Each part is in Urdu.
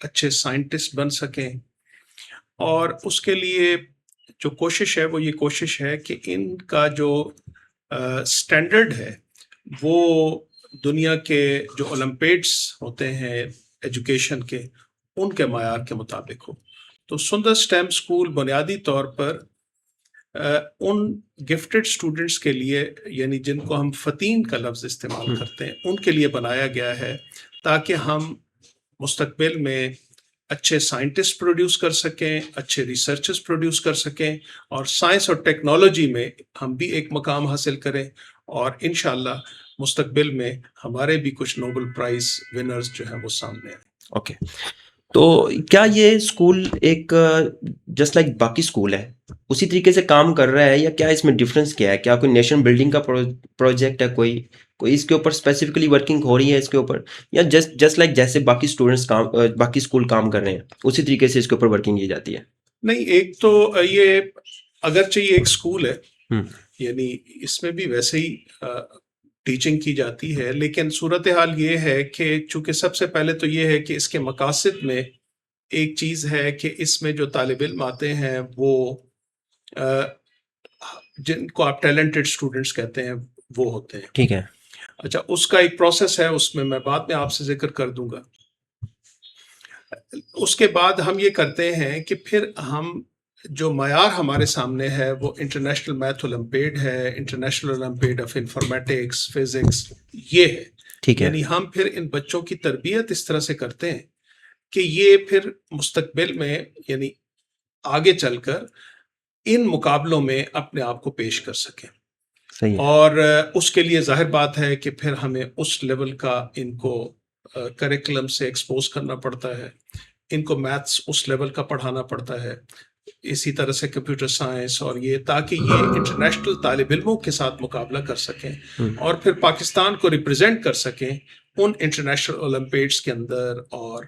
اچھے سائنٹسٹ بن سکیں. اور اس کے لیے جو کوشش ہے وہ یہ کوشش ہے کہ ان کا جو سٹینڈرڈ ہے وہ دنیا کے جو اولمپیڈس ہوتے ہیں ایجوکیشن کے ان کے معیار کے مطابق ہو. تو سندر سٹیم اسکول بنیادی طور پر ان گفٹڈ اسٹوڈنٹس کے لیے، یعنی جن کو ہم فتیم کا لفظ استعمال کرتے ہیں، ان کے لیے بنایا گیا ہے تاکہ ہم مستقبل میں اچھے سائنٹسٹ پروڈیوس کر سکیں، اچھے ریسرچرز پروڈیوس کر سکیں، اور سائنس اور ٹیکنالوجی میں ہم بھی ایک مقام حاصل کریں، اور انشاءاللہ مستقبل میں ہمارے بھی کچھ نوبل پرائز ونرز جو ہیں وہ سامنے آئیں. اوکے، تو کیا یہ اسکول ایک جسٹ لائک باقی اسکول ہے اسی طریقے سے کام کر رہا ہے، یا کیا اس میں ڈفرینس کیا ہے؟ کیا کوئی نیشن بلڈنگ کا پروجیکٹ ہے، کوئی اس کے اوپر اسپیسیفکلی ورکنگ ہو رہی ہے اس کے اوپر، یا جسٹ لائک جیسے باقی اسٹوڈنٹس باقی اسکول کام کر رہے ہیں اسی طریقے سے اس کے اوپر ورکنگ کی جاتی ہے؟ نہیں، ایک تو یہ اگرچہ یہ ایک اسکول ہے، یعنی اس میں بھی ویسے ہی ٹیچنگ کی جاتی ہے، لیکن صورتحال یہ ہے کہ چونکہ سب سے پہلے تو یہ ہے کہ اس کے مقاصد میں ایک چیز ہے کہ اس میں جو طالب علم آتے ہیں وہ جن کو آپ ٹیلنٹڈ اسٹوڈنٹس کہتے ہیں وہ ہوتے ہیں. ٹھیک ہے. اچھا، اس کا ایک پروسیس ہے، اس میں بعد میں آپ سے ذکر کر دوں گا. اس کے بعد ہم یہ کرتے ہیں کہ پھر ہم جو معیار ہمارے سامنے ہے وہ انٹرنیشنل میتھ اولمپیڈ ہے، انٹرنیشنل اولمپیڈ آف انفارمیٹکس، فزکس، یہ ہے. ٹھیک ہے. یعنی ہم پھر ان بچوں کی تربیت اس طرح سے کرتے ہیں کہ یہ پھر مستقبل میں، یعنی آگے چل کر ان مقابلوں میں اپنے آپ کو پیش کر سکیں. صحیح. اور اس کے لیے ظاہر بات ہے کہ پھر ہمیں اس لیول کا ان کو کریکولم سے ایکسپوز کرنا پڑتا ہے، ان کو میتھس اس لیول کا پڑھانا پڑتا ہے، اسی طرح سے کمپیوٹر سائنس، اور یہ تاکہ یہ انٹرنیشنل طالب علموں کے ساتھ مقابلہ کر سکیں اور پھر پاکستان کو ریپرزینٹ کر سکیں ان انٹرنیشنل اولمپیڈس کے اندر، اور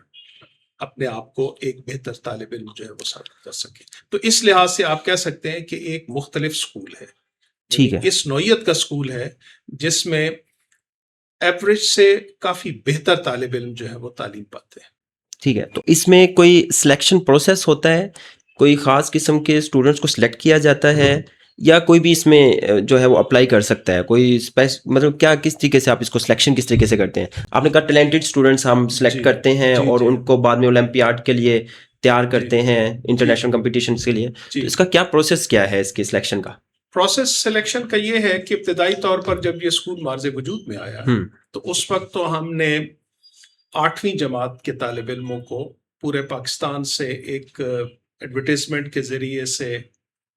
اپنے آپ کو ایک بہتر طالب علم جو ہے وہ ثابت کر سکیں. تو اس لحاظ سے آپ کہہ سکتے ہیں کہ ایک مختلف اسکول ہے. ٹھیک ہے. اس نوعیت کا اسکول ہے جس میں ایوریج سے کافی بہتر طالب علم جو ہے وہ تعلیم پاتے ہیں. ٹھیک ہے. تو اس میں کوئی سلیکشن پروسیس ہوتا ہے؟ کوئی خاص قسم کے اسٹوڈنٹس کو سلیکٹ کیا جاتا ہے، یا کوئی بھی اس میں جو ہے وہ اپلائی کر سکتا ہے؟ کوئی مطلب کیا، کس طریقے سے آپ اس کو سلیکشن کس طریقے سے کرتے ہیں؟ آپ نے کہا ٹیلنٹڈ اسٹوڈنٹس ہم سلیکٹ کرتے ہیں اور ان کو بعد میں اولمپیاڈ کے لیے تیار کرتے ہیں، انٹرنیشنل کمپٹیشنس کے لیے. تو اس کا کیا پروسیس کیا ہے اس کی سلیکشن کا؟ پروسیس سلیکشن کا یہ ہے کہ ابتدائی طور پر جب یہ اسکول معرض وجود میں آیا تو اس وقت تو ہم نے 8ویں جماعت کے طالب علموں کو پورے پاکستان سے ایک ایڈورٹیزمنٹ کے ذریعے سے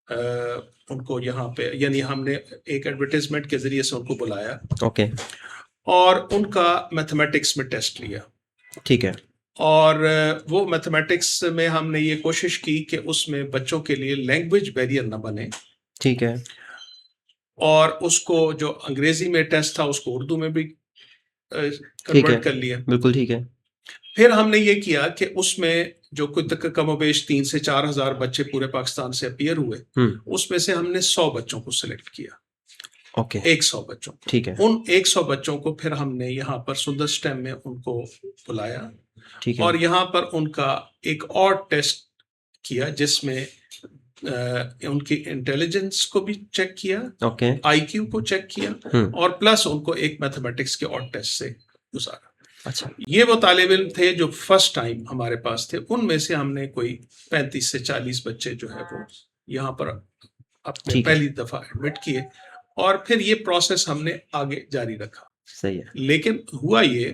ان کو یہاں پہ، یعنی ہم نے ایک ایڈورٹیزمنٹ کے ذریعے سے ان کو بلایا. اوکے. اور ان کا میتھمیٹکس میں ٹیسٹ لیا. ٹھیک ہے. اور وہ میتھمیٹکس میں ہم نے یہ کوشش کی کہ اس میں بچوں کے لیے لینگویج بیریئر نہ بنے. ٹھیک ہے. اور اس کو جو انگریزی میں ٹیسٹ تھا اس کو اردو میں بھی کنورٹ کر لیا. بالکل ٹھیک ہے. پھر ہم نے یہ کیا کہ اس میں جو کوئی کم و بیش 3 سے 4 ہزار بچے پورے پاکستان سے اپیئر ہوئے، اس میں سے ہم نے 100 بچوں کو سلیکٹ کیا. اوکے. 100 بچوں کو. ٹھیک ہے. ان 100 بچوں کو پھر ہم نے یہاں پر سندر سٹیم میں ان کو بلایا. ٹھیک ہے. اور یہاں پر ان کا ایک اور ٹیسٹ کیا جس میں ان کی انٹیلیجنس کو بھی چیک کیا، آئی کیو کو چیک کیا، اور پلس ان کو ایک میتھمیٹکس کے اور ٹیسٹ سے گزارا. اچھا. یہ وہ طالب علم تھے جو فرسٹ ٹائم ہمارے پاس تھے. ان میں سے ہم نے کوئی 35 سے 40 بچے جو ہے وہ یہاں پر اپنے پہلی دفعہ ایڈمٹ کیے، اور پھر یہ پروسیس ہم نے آگے جاری رکھا. صحیح ہے. لیکن ہوا یہ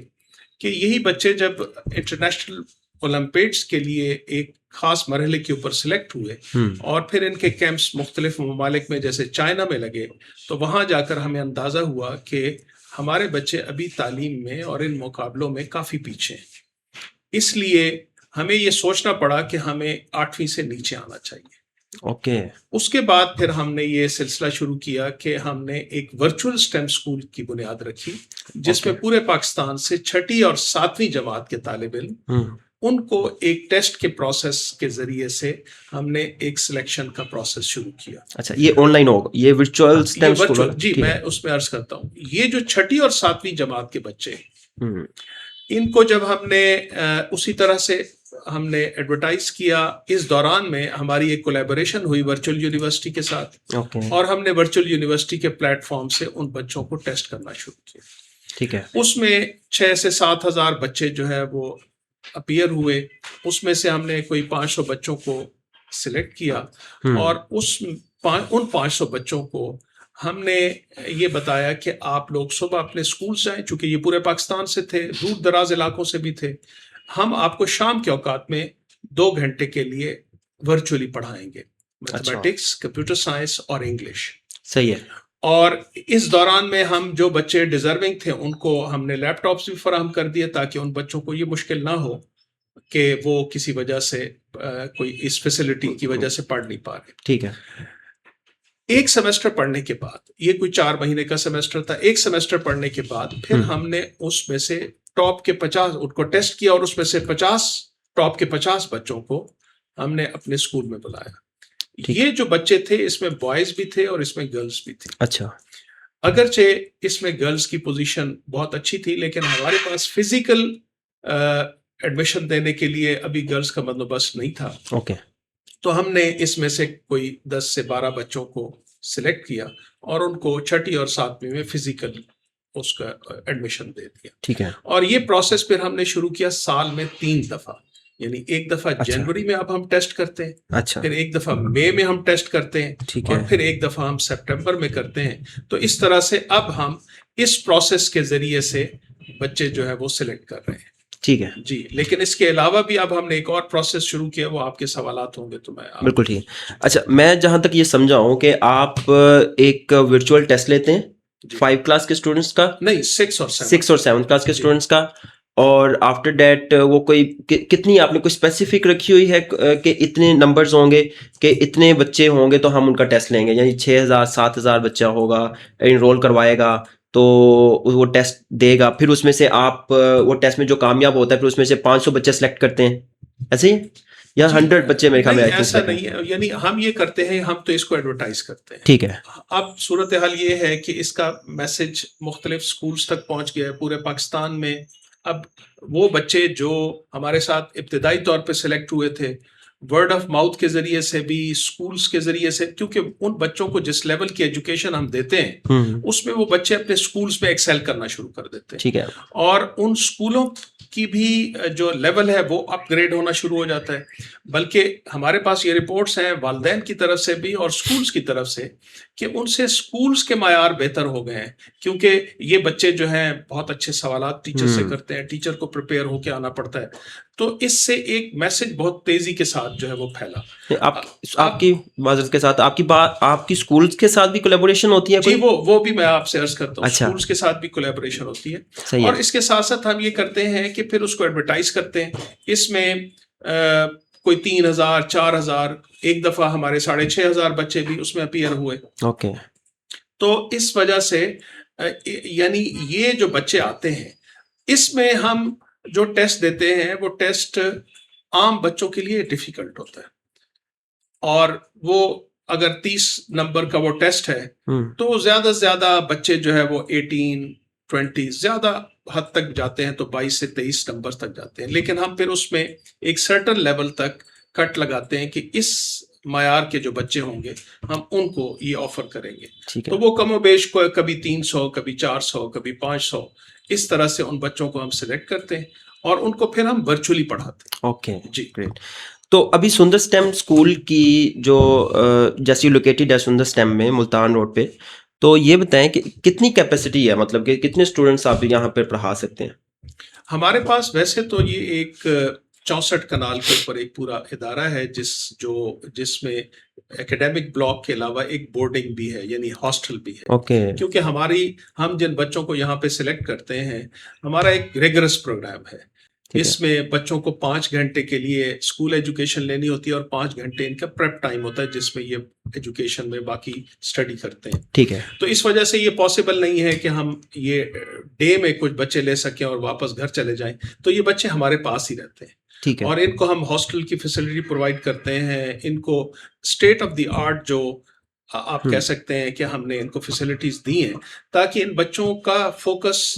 کہ یہی بچے جب انٹرنیشنل اولمپیڈس کے لیے ایک خاص مرحلے کے اوپر سلیکٹ ہوئے اور پھر ان کے کیمپس مختلف ممالک میں جیسے چائنا میں لگے، تو وہاں جا کر ہمیں اندازہ ہوا کہ ہمارے بچے ابھی تعلیم میں اور ان مقابلوں میں کافی پیچھے ہیں. اس لیے ہمیں یہ سوچنا پڑا کہ ہمیں 8ویں سے نیچے آنا چاہیے. اوکے. اس کے بعد پھر ہم نے یہ سلسلہ شروع کیا کہ ہم نے ایک ورچوئل سٹیم اسکول کی بنیاد رکھی، جس میں پورے پاکستان سے 6 اور 7ویں جماعت کے طالب علم، ان کو ایک ٹیسٹ کے پروسیس کے ذریعے سے ہم نے ایک سلیکشن کا پروسیس شروع کیا. اچھا، یہ آن لائن ہوگا، یہ ورچوئل سٹیم اسکول؟ جی، میں اس میں عرض کرتا ہوں، یہ جو 6 اور 7ویں جماعت کے بچے ان کو جب ہم نے اسی طرح سے ہم نے ایڈورٹائز کیا. اس دوران میں ہماری ایک کولیبوریشن ہوئی ورچوئل یونیورسٹی کے ساتھ, اور ہم نے ورچوئل یونیورسٹی کے پلیٹ فارم سے ان بچوں کو ٹیسٹ کرنا شروع کیا. ٹھیک ہے. اس میں 6 سے 7 ہزار بچے جو ہے وہ اپیئر ہوئے. اس میں سے ہم نے کوئی 500 بچوں کو سلیکٹ کیا, اور ان 500 بچوں کو ہم نے یہ بتایا کہ آپ لوگ صبح اپنے اسکول جائیں, چونکہ یہ پورے پاکستان سے تھے, دور دراز علاقوں سے بھی تھے. ہم آپ کو شام کے اوقات میں 2 گھنٹے کے لیے ورچولی پڑھائیں گے, میتھمیٹکس, کمپیوٹر سائنس اور انگلش. صحیح ہے. اور اس دوران میں ہم جو بچے ڈیزرونگ تھے ان کو ہم نے لیپ ٹاپس بھی فراہم کر دیے, تاکہ ان بچوں کو یہ مشکل نہ ہو کہ وہ کسی وجہ سے کوئی اس فیسلٹی کی وجہ سے پڑھ نہیں پا رہے. ٹھیک ہے. ایک سیمسٹر پڑھنے کے بعد, یہ کوئی 4 مہینے کا سیمسٹر تھا, ایک سیمسٹر پڑھنے کے بعد پھر ہم نے اس میں سے ٹاپ کے 50 ان کو ٹیسٹ کیا, اور اس میں سے 50 ٹاپ کے 50 بچوں کو ہم نے اپنے اسکول میں بلایا. یہ جو بچے تھے اس میں بوائز بھی تھے اور اس میں گرلز بھی تھی. اچھا. اگرچہ اس میں گرلز کی پوزیشن بہت اچھی تھی, لیکن ہمارے پاس فزیکل ایڈمیشن دینے کے لیے ابھی گرلز کا بندوبست نہیں تھا. اوکے. تو ہم نے اس میں سے کوئی 10 سے 12 بچوں کو سلیکٹ کیا, اور ان کو 6ٹھی اور 7ویں میں فزیکل اس کا ایڈمیشن دے دیا. ٹھیک ہے. اور یہ پروسیس پھر ہم نے شروع کیا سال میں 3 دفعہ, یعنی ایک دفعہ جنوری میں اب ہم ٹیسٹ کرتے ہیں, اچھا, پھر ایک دفعہ مئی میں ہم ٹیسٹ کرتے ہیں, اور پھر ایک دفعہ ہم سپٹمبر میں کرتے ہیں. تو اس طرح سے اب ہم اس پروسیس کے ذریعے سے بچے جو ہے وہ سلیکٹ کر رہے ہیں. ٹھیک ہے جی. لیکن اس کے علاوہ بھی اب ہم نے ایک اور پروسیس شروع کیا, وہ آپ کے سوالات ہوں گے تو میں بالکل ٹھیک ہے. اچھا, میں جہاں تک یہ سمجھا ہوں کہ آپ ایک ورچوئل ٹیسٹ لیتے ہیں 5 کلاس کے اسٹوڈنٹس کا, نہیں 6 اور 7 کلاس کے اسٹوڈنٹس کا, اور آفٹر دیٹ وہ کوئی کتنی آپ نے کوئی اسپیسیفک رکھی ہوئی ہے کہ اتنے نمبرز ہوں گے کہ اتنے بچے ہوں گے تو ہم ان کا ٹیسٹ لیں گے, یعنی 6000 7000 بچہ ہوگا انرول کروائے گا تو وہ ٹیسٹ دے گا, پھر اس میں سے آپ وہ ٹیسٹ میں جو کامیاب ہوتا ہے پھر اس میں سے 500 بچے سلیکٹ کرتے ہیں, ایسے ہی یا 100 بچے میرے خیال میں؟ ایسا نہیں ہے, یعنی ہم یہ کرتے ہیں, ہم تو اس کو ایڈورٹائز کرتے ہیں. ٹھیک ہے. اب صورتحال یہ ہے کہ اس کا میسج مختلف سکولز تک پہنچ گیا ہے پورے پاکستان میں. اب وہ بچے جو ہمارے ساتھ ابتدائی طور پہ سلیکٹ ہوئے تھے, ورڈ آف ماؤتھ کے ذریعے سے بھی, اسکولز کے ذریعے سے, کیونکہ ان بچوں کو جس لیول کی ایجوکیشن ہم دیتے ہیں اس میں وہ بچے اپنے اسکولز میں ایکسیل کرنا شروع کر دیتے ہیں. ٹھیک ہے. اور ان اسکولوں کی بھی جو لیول ہے وہ اپ گریڈ ہونا شروع ہو جاتا ہے. بلکہ ہمارے پاس یہ رپورٹس ہیں والدین کی طرف سے بھی اور اسکولز کی طرف سے کہ ان سے اسکولز کے معیار بہتر ہو گئے ہیں, کیونکہ یہ بچے جو ہیں بہت اچھے سوالات ٹیچر سے کرتے ہیں, ٹیچر کو پریپیئر ہو کے آنا پڑتا ہے. تو اس سے ایک میسج بہت تیزی کے ساتھ جو ہے وہ پھیلا. آپ کی معذرت کے ساتھ آپ کی بات, آپ کی اسکولز کے ساتھ بھی کولیبوریشن ہوتی ہے؟ جی, وہ بھی میں آپ سے عرض کرتا ہوں, اچھا, اسکولز کے ساتھ بھی کولیبوریشن ہوتی ہے. صحیح. اور اس کے ساتھ ساتھ ہم یہ کرتے ہیں کہ پھر اس کو ایڈورٹائز کرتے ہیں. اس میں کوئی 3000 4000, ایک دفعہ ہمارے 6500 بچے بھی اس میں اپیئر ہوئے. اوکے. تو اس وجہ سے یعنی یہ جو بچے آتے ہیں اس میں ہم جو ٹیسٹ دیتے ہیں وہ ٹیسٹ عام بچوں کے لیے ڈیفیکلٹ ہوتا ہے, اور وہ اگر 30 نمبر کا وہ ٹیسٹ ہے تو زیادہ سے زیادہ بچے جو ہے وہ 18-20 زیادہ حد تک جاتے ہیں, تو 22 سے 23 نمبر تک جاتے ہیں. لیکن ہم پھر اس میں ایک سرٹن لیول تک کٹ لگاتے ہیں کہ اس معیار کے جو بچے ہوں گے ہم ان کو یہ آفر کریں گے. تو وہ کم و بیش کو کبھی 300, کبھی 400, کبھی 500, اس طرح سے ان بچوں کو ہم سلیکٹ کرتے ہیں اور ان کو پھر ہم ورچولی پڑھاتے ہیں. اوکے جی, گریٹ. تو ابھی سندر اسٹیم اسکول کی جو جیسی لوکیٹڈ ہے سندر اسٹیم میں ملتان روڈ پہ, تو یہ بتائیں کہ کتنی کیپیسٹی ہے, مطلب کہ کتنے اسٹوڈنٹس آپ یہاں پہ پڑھا سکتے ہیں؟ ہمارے پاس ویسے تو یہ ایک 64 کنال کے اوپر ایک پورا ادارہ ہے جس میں ایکیڈیمک بلاک کے علاوہ ایک بورڈنگ بھی ہے, یعنی ہاسٹل بھی ہے. اوکے. کیونکہ ہم جن بچوں کو یہاں پہ سلیکٹ کرتے ہیں ہمارا ایک ریگرس پروگرام ہے. اس میں بچوں کو 5 گھنٹے کے لیے اسکول ایجوکیشن لینی ہوتی ہے اور 5 گھنٹے ان کا پریپ ٹائم ہوتا ہے جس میں یہ ایجوکیشن میں باقی اسٹڈی کرتے ہیں. ٹھیک ہے. تو اس وجہ سے یہ پاسبل نہیں ہے کہ ہم یہ ڈے میں کچھ بچے لے سکیں اور واپس گھر چلے جائیں. تو یہ بچے ہمارے پاس ہی رہتے ہیں. ٹھیک ہے. اور ان کو ہم ہاسٹل کی فیسلٹی پرووائڈ کرتے ہیں, ان کو اسٹیٹ آف دی آرٹ جو آپ کہہ سکتے ہیں کہ ہم نے ان کو فیسلٹیز دی ہیں تاکہ ان بچوں کا فوکس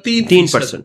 3%।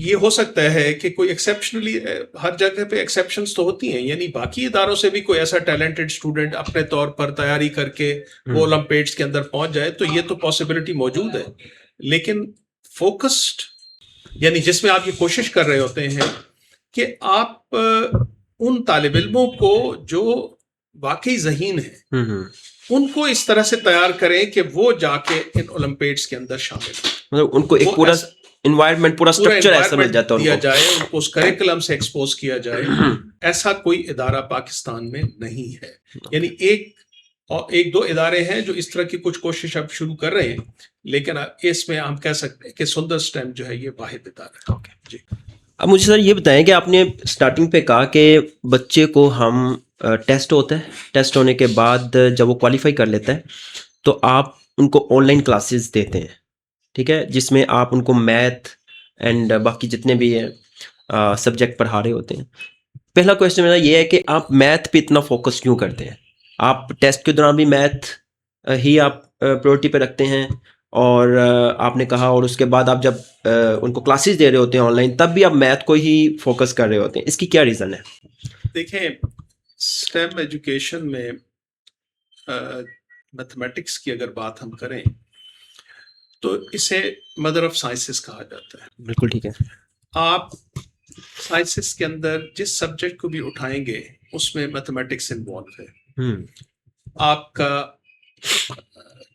یہ ہو سکتا ہے کہ کوئی ایکسیپشنلی، ہر جگہ پہ ایکسیپشنز تو ہوتی ہیں، یعنی باقی اداروں سے بھی کوئی ایسا ٹیلنٹڈ اسٹوڈنٹ اپنے طور پر تیاری کر کے وہ اولمپیڈس کے اندر پہنچ جائے، تو یہ تو پاسبلٹی موجود ہے. لیکن فوکسڈ، یعنی جس میں آپ یہ کوشش کر رہے ہوتے ہیں کہ آپ ان طالب علموں کو جو واقعی ذہین ہیں ان کو اس طرح سے تیار کریں کہ وہ جا کے ان اولمپیڈس کے اندر شامل ہوں. مطلب ان کو ایک پورا انوائرمنٹ، پورا اسٹرکچر ایسا مل جاتا ہے، دیا جائے ان کو، اس کریکولم سے ایکسپوز کیا جائے. ایسا کوئی ادارہ پاکستان میں نہیں ہے. یعنی ایک دو ادارے ہیں جو اس طرح کی کچھ کوشش اب شروع کر رہے ہیں، لیکن اس میں ہم کہہ سکتے ہیں کہ سندر اسٹیم جو ہے یہ واحد ادارہ ہے. جی. اب مجھے سر یہ بتائیں کہ آپ نے اسٹارٹنگ پہ کہا کہ بچے کو ہم ٹیسٹ ہوتا ہے، ٹیسٹ ہونے کے بعد جب وہ کوالیفائی کر لیتا ہے تو آپ ان کو آن لائن کلاسز دیتے ہیں، ٹھیک ہے، جس میں آپ ان کو میتھ اینڈ باقی جتنے بھی سبجیکٹ پڑھا رہے ہوتے ہیں. پہلا کویشچن میرا یہ ہے کہ آپ میتھ پہ اتنا فوکس کیوں کرتے ہیں؟ آپ ٹیسٹ کے دوران بھی میتھ ہی آپ پریورٹی پہ رکھتے ہیں، اور آپ نے کہا اور اس کے بعد آپ جب ان کو کلاسز دے رہے ہوتے ہیں آن لائن تب بھی آپ میتھ کو ہی فوکس کر رہے ہوتے ہیں، اس کی کیا ریزن ہے؟ دیکھیں، اسٹیم ایجوکیشن میں میتھمیٹکس کی اگر بات ہم کریں تو اسے مدر آف سائنسز کہا جاتا ہے. بالکل ٹھیک ہے. آپ سائنسز کے اندر جس سبجیکٹ کو بھی اٹھائیں گے اس میں میتھمیٹکس انوالو ہے. آپ کا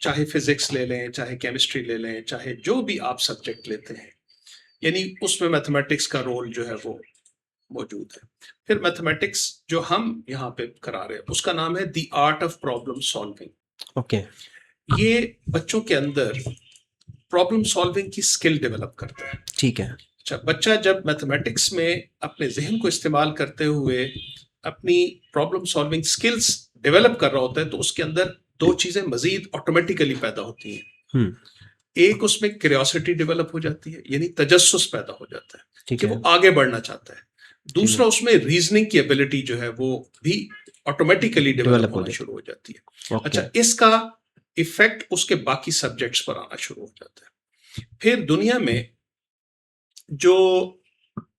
چاہے فزکس لے لیں، چاہے کیمسٹری لے لیں، چاہے جو بھی آپ سبجیکٹ لیتے ہیں، یعنی اس میں میتھمیٹکس کا رول جو ہے وہ موجود ہے. پھر میتھمیٹکس جو ہم یہاں پہ کرا رہے ہیں اس کا نام ہے the art of problem solving. Okay. یہ بچوں کے اندر پرابلم سالونگ کی اسکل ڈیولپ کرتا ہے. ٹھیک ہے. اچھا، بچہ جب میتھمیٹکس میں اپنے ذہن کو استعمال کرتے ہوئے اپنی پرابلم سالونگ اسکلس ڈیولپ کر رہا ہوتا ہے تو اس کے اندر دو چیزیں مزید آٹومیٹیکلی پیدا ہوتی ہیں. ایک اس میں کیوریوسٹی ڈیولپ ہو جاتی ہے، یعنی تجسس پیدا ہو جاتا ہے کہ وہ آگے بڑھنا چاہتا ہے. دوسرا اس میں ریزننگ کی ایبلٹی جو ہے وہ بھی آٹومیٹیکلی ڈیولپ ہونا شروع ہو جاتی ہے. اچھا، اس کا ایفیکٹ اس کے باقی سبجیکٹس پر آنا شروع ہو جاتا ہے. پھر دنیا میں جو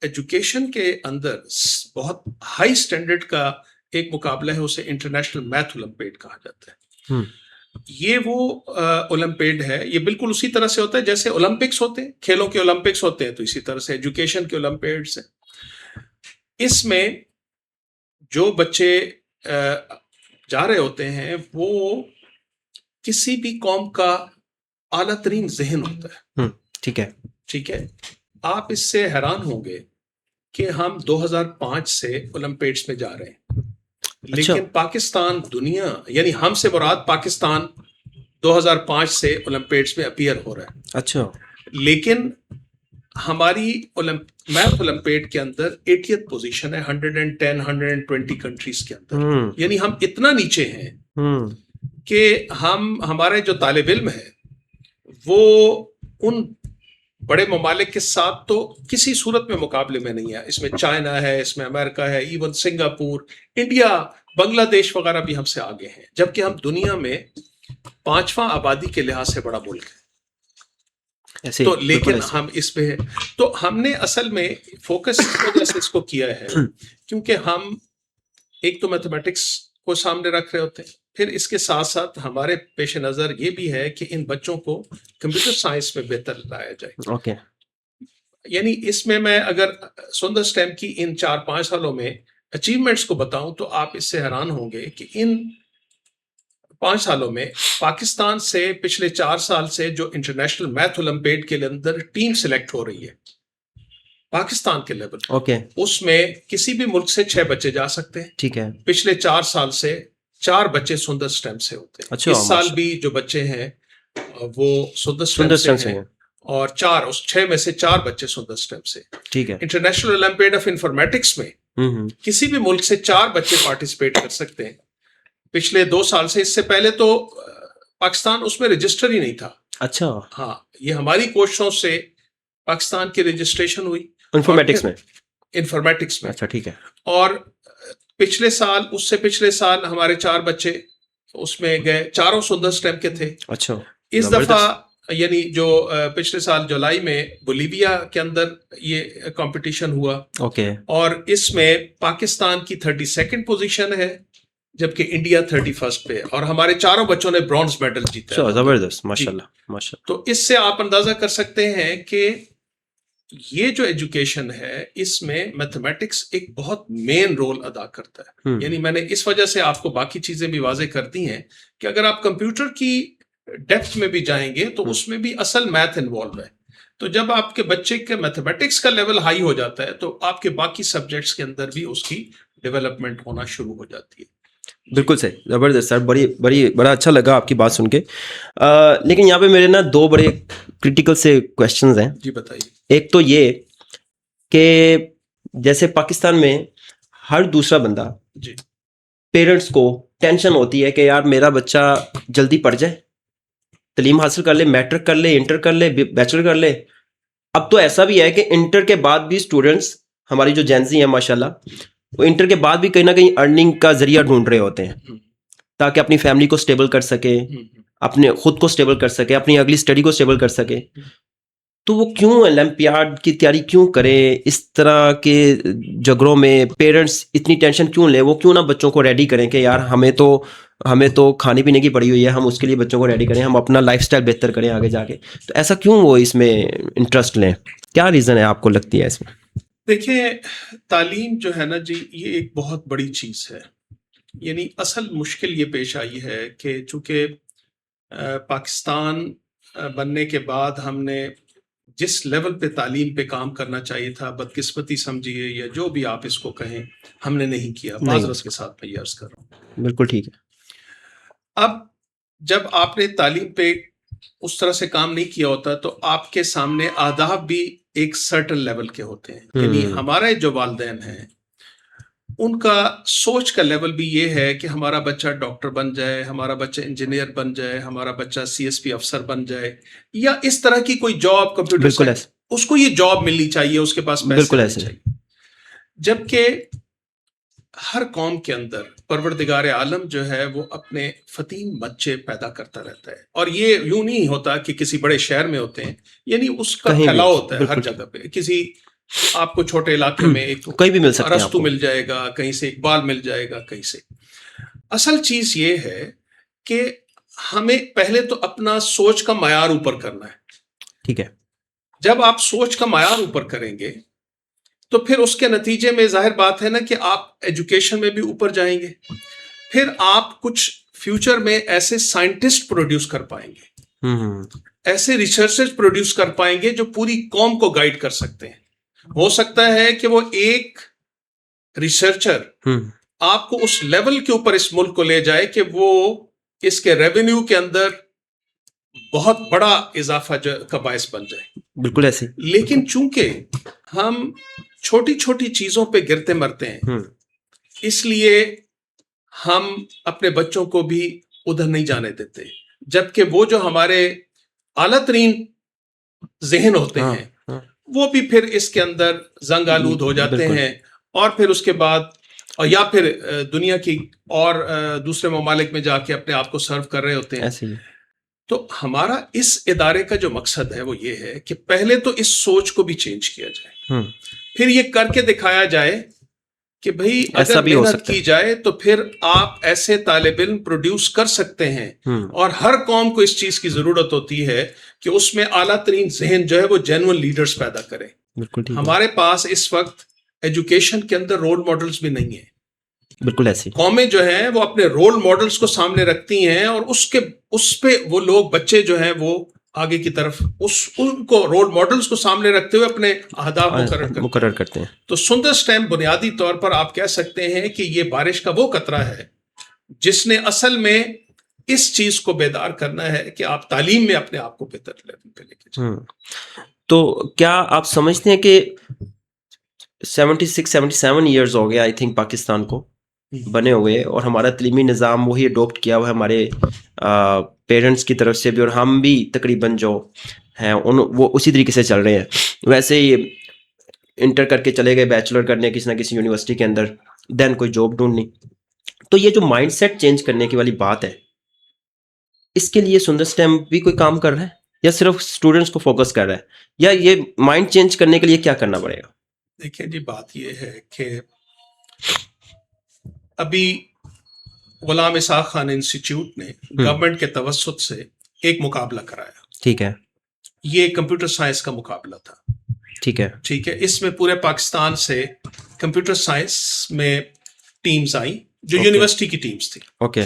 ایجوکیشن کے اندر بہت ہائی سٹینڈرڈ کا ایک مقابلہ ہے، اسے انٹرنیشنل میتھ اولمپیڈ کہا جاتا ہے. یہ وہ اولمپیڈ ہے، یہ بالکل اسی طرح سے ہوتا ہے جیسے اولمپکس ہوتے ہیں، کھیلوں کے اولمپکس ہوتے ہیں، تو اسی طرح سے ایجوکیشن کے اولمپیڈس ہیں. اس میں جو بچے جا رہے ہوتے ہیں وہ کسی بھی قوم کا اعلیٰ ترین ذہن ہوتا ہے. ٹھیک ہے. ٹھیک ہے. آپ اس سے حیران ہوں گے کہ ہم 2005 سے اولمپیڈس میں جا رہے ہیں، لیکن پاکستان دنیا، یعنی ہم سے مراد پاکستان 2005 سے اولمپیڈس میں اپیئر ہو رہا ہے. اچھا. لیکن ہماری میتھ اولمپیڈ کے اندر 80th پوزیشن ہے 110 120 کنٹریز کے اندر. یعنی ہم اتنا نیچے ہیں کہ ہمارے جو طالب علم ہے وہ ان بڑے ممالک کے ساتھ تو کسی صورت میں مقابلے میں نہیں ہے. اس میں چائنا ہے، اس میں امریکہ ہے، ایون سنگاپور، انڈیا، بنگلہ دیش وغیرہ بھی ہم سے آگے ہیں، جبکہ ہم دنیا میں 5واں آبادی کے لحاظ سے بڑا ملک ہے. تو لیکن ہم اس پہ، تو ہم نے اصل میں فوکس اس وجہ سے اس کو کیا ہے کیونکہ ہم ایک تو میتھمیٹکس کو سامنے رکھ رہے ہوتے ہیں، پھر اس کے ساتھ ساتھ ہمارے پیش نظر یہ بھی ہے کہ ان بچوں کو کمپیوٹر سائنس میں بہتر لایا جائے. اوکے. یعنی اس میں اگر سندر اسٹیم کی ان 4-5 سالوں میں اچیومنٹس کو بتاؤں تو آپ اس سے حیران ہوں گے کہ ان 5 سالوں میں پاکستان سے پچھلے 4 سال سے جو انٹرنیشنل میتھ اولمپیڈ کے اندر ٹیم سلیکٹ ہو رہی ہے پاکستان کے لیول، اس میں کسی بھی ملک سے 6 بچے جا سکتے ہیں. ٹھیک ہے. پچھلے 4 سال سے 4 بچے سندر اسٹیم سے ہوتے ہیں. اس سال بھی جو بچے ہیں وہ سندر اسٹیم سے ہیں اور 6 میں سے 4 بچے سندر اسٹیم سے. ٹھیک ہے. انٹرنیشنل اولمپیڈ آف انفارمیٹکس میں کسی بھی ملک سے 4 بچے پارٹیسپیٹ کر سکتے ہیں پچھلے 2 سال سے. اس سے پہلے تو پاکستان اس میں رجسٹر ہی نہیں تھا. اچھا. ہاں، یہ ہماری کوششوں سے پاکستان کی رجسٹریشن ہوئی انفارمیٹکس میں. اچھا ٹھیک ہے. اور پچھلے سال، اس سے پچھلے سال ہمارے 4 بچے اس میں گئے، چاروں سندر اسٹیم کے تھے. اچھا. اس دفعہ یعنی جو پچھلے سال جولائی میں بولیویا کے اندر یہ کمپٹیشن ہوا اوکے اور اس میں پاکستان کی 32nd پوزیشن ہے جبکہ انڈیا 31st پہ، اور ہمارے چاروں بچوں نے برونز میڈل جیتا ہے. زبردست، ماشاء اللہ. تو اس سے آپ اندازہ کر سکتے ہیں کہ یہ جو ایجوکیشن ہے اس میں میتھمیٹکس ایک بہت مین رول ادا کرتا ہے. یعنی میں نے اس وجہ سے آپ کو باقی چیزیں بھی واضح کر دی ہیں کہ اگر آپ کمپیوٹر کی ڈیپتھ میں بھی جائیں گے تو اس میں بھی اصل میتھ انوالو ہے. تو جب آپ کے بچے کے میتھمیٹکس کا لیول ہائی ہو جاتا ہے تو آپ کے باقی سبجیکٹس کے اندر بھی اس کی ڈیولپمنٹ ہونا شروع ہو جاتی ہے. بالکل صحیح، زبردست سر، بڑا اچھا لگا آپ کی بات سن کے. لیکن یہاں پہ میرے نا دو بڑے کرٹیکل سے کوشچنز ہیں. جی بتائیے. ایک تو یہ کہ جیسے پاکستان میں ہر دوسرا بندہ، جی، پیرنٹس کو ٹینشن ہوتی ہے کہ یار میرا بچہ جلدی پڑھ جائے، تعلیم حاصل کر لے، میٹرک کر لے، انٹر کر لے، بیچلر کر لے. اب تو ایسا بھی ہے کہ انٹر کے بعد بھی اسٹوڈنٹس ہماری جو جینزی ہیں ماشاءاللہ، وہ انٹر کے بعد بھی کہیں نہ کہیں ارننگ کا ذریعہ ڈھونڈ رہے ہوتے ہیں تاکہ اپنی فیملی کو سٹیبل کر سکے، اپنے خود کو سٹیبل کر سکے، اپنی اگلی اسٹڈی کو سٹیبل کر سکے. تو وہ کیوں اولمپیاڈ کی تیاری کیوں کریں؟ اس طرح کے جگروں میں پیرنٹس اتنی ٹینشن کیوں لیں؟ وہ کیوں نہ بچوں کو ریڈی کریں کہ یار ہمیں تو کھانے پینے کی پڑی ہوئی ہے، ہم اس کے لیے بچوں کو ریڈی کریں، ہم اپنا لائف سٹائل بہتر کریں آگے جا کے. تو ایسا کیوں وہ اس میں انٹرسٹ لیں؟ کیا ریزن ہے آپ کو لگتی ہے اس میں؟ دیکھیں، تعلیم جو ہے نا جی، یہ ایک بہت بڑی چیز ہے. یعنی اصل مشکل یہ پیش آئی ہے کہ چونکہ پاکستان بننے کے بعد ہم نے جس لیول پہ تعلیم پہ کام کرنا چاہیے تھا، بدقسمتی سمجھیے یا جو بھی آپ اس کو کہیں، ہم نے نہیں کیا. معذرت کے ساتھ میں یہ عرض کر رہا ہوں. بالکل ٹھیک ہے. اب جب آپ نے تعلیم پہ اس طرح سے کام نہیں کیا ہوتا تو آپ کے سامنے اہداف بھی ایک سرٹن لیول کے ہوتے ہیں. یعنی ہمارے جو والدین ہیں ان کا سوچ کا لیول بھی یہ ہے کہ ہمارا بچہ ڈاکٹر بن جائے، ہمارا بچہ انجینئر بن جائے، ہمارا بچہ CSP افسر بن جائے، یا اس طرح کی کوئی جاب کمپیوٹر اس کو یہ جاب ملنی چاہیے، اس کے پاس پیسے ہونے چاہیے. جبکہ ہر قوم کے اندر پروردگار عالم جو ہے وہ اپنے فتیم بچے پیدا کرتا رہتا ہے، اور یہ یوں نہیں ہوتا کہ کسی بڑے شہر میں ہوتے ہیں. یعنی اس کا پھیلاؤ ہوتا ہے ہر جگہ پہ. کسی آپ کو چھوٹے علاقے میں ایک کہیں بھی مل سکتا ہے، ارسطو مل جائے گا، کہیں سے اقبال مل جائے گا، کہیں سے. اصل چیز یہ ہے کہ ہمیں پہلے تو اپنا سوچ کا معیار اوپر کرنا ہے. ٹھیک ہے. جب آپ سوچ کا معیار اوپر کریں گے تو پھر اس کے نتیجے میں ظاہر بات ہے نا کہ آپ ایجوکیشن میں بھی اوپر جائیں گے. پھر آپ کچھ فیوچر میں ایسے سائنٹسٹ پروڈیوس کر پائیں گے، ایسے ریسرچرز پروڈیوس کر پائیں گے جو پوری قوم کو گائیڈ کر سکتے ہیں. ہو سکتا ہے کہ وہ ایک ریسرچر آپ کو اس لیول کے اوپر اس ملک کو لے جائے کہ وہ اس کے ریونیو کے اندر بہت بڑا اضافہ کا باعث بن جائے. بالکل ایسے. لیکن چونکہ ہم چھوٹی چھوٹی چیزوں پہ گرتے مرتے ہیں، اس لیے ہم اپنے بچوں کو بھی ادھر نہیں جانے دیتے. جبکہ وہ جو ہمارے اعلیٰ ترین ذہن ہوتے ہیں وہ بھی پھر اس کے اندر زنگ آلود ہو جاتے ہیں، اور پھر اس کے بعد یا پھر دنیا کی اور دوسرے ممالک میں جا کے اپنے آپ کو سرو کر رہے ہوتے ہیں. تو ہمارا اس ادارے کا جو مقصد ہے وہ یہ ہے کہ پہلے تو اس سوچ کو بھی چینج کیا جائے، پھر یہ کر کے دکھایا جائے کہ بھئی اگر محنت کی جائے تو پھر آپ ایسے طالب علم پروڈیوس کر سکتے ہیں. اور ہر قوم کو اس چیز کی ضرورت ہوتی ہے کہ اس میں اعلیٰ ترین ذہن جو ہے وہ جینوئن لیڈرز پیدا کریں. ہمارے پاس اس وقت ایجوکیشن کے اندر رول ماڈلز بھی نہیں ہیں. بالکل ایسی قومیں جو ہیں وہ اپنے رول ماڈلز کو سامنے رکھتی ہیں، اور اس پہ وہ لوگ بچے جو ہیں وہ آگے کی طرف ان کو رول ماڈلز کو سامنے رکھتے ہوئے اپنے اہداف مقرر کرتے ہیں. تو سندر اسٹیم بنیادی طور پر آپ کہہ سکتے ہیں کہ یہ بارش کا وہ قطرہ ہے جس نے اصل میں اس چیز کو بیدار کرنا ہے کہ آپ تعلیم میں اپنے آپ کو بہتر لیول پہ لے کے جائیں. تو کیا آپ سمجھتے ہیں کہ 76-77 ایئرز ہو گیا آئی تھنک پاکستان کو بنے ہوئے، اور ہمارا تعلیمی نظام وہی اڈوپٹ کیا ہوا ہے ہمارے پیرنٹس کی طرف سے بھی، اور ہم بھی تقریباً جو ہیں وہ اسی طریقے سے چل رہے ہیں. ویسے ہی انٹر کر کے چلے گئے بیچلر کرنے کسی نہ کسی یونیورسٹی کے اندر، دین کوئی جاب ڈھونڈنی. تو یہ جو مائنڈ سیٹ چینج کرنے کی والی بات ہے، اس کے لیے سندر اسٹیم بھی کوئی کام کر رہا ہے؟ یا صرف اسٹوڈنٹس کو فوکس کر رہا ہے, یا یہ مائنڈ چینج کرنے کے لیے کیا کرنا پڑے گا؟ دیکھیں جی بات یہ ہے کہ ابھی غلام اسحاق خان انسٹیٹیوٹ نے گورنمنٹ کے توسط سے ایک مقابلہ کرایا. ٹھیک ہے. یہ کمپیوٹر سائنس کا مقابلہ تھا. ٹھیک ہے. ٹھیک ہے. اس میں پورے پاکستان سے کمپیوٹر سائنس میں ٹیمز آئیں جو یونیورسٹی کی ٹیمز تھی. اوکے.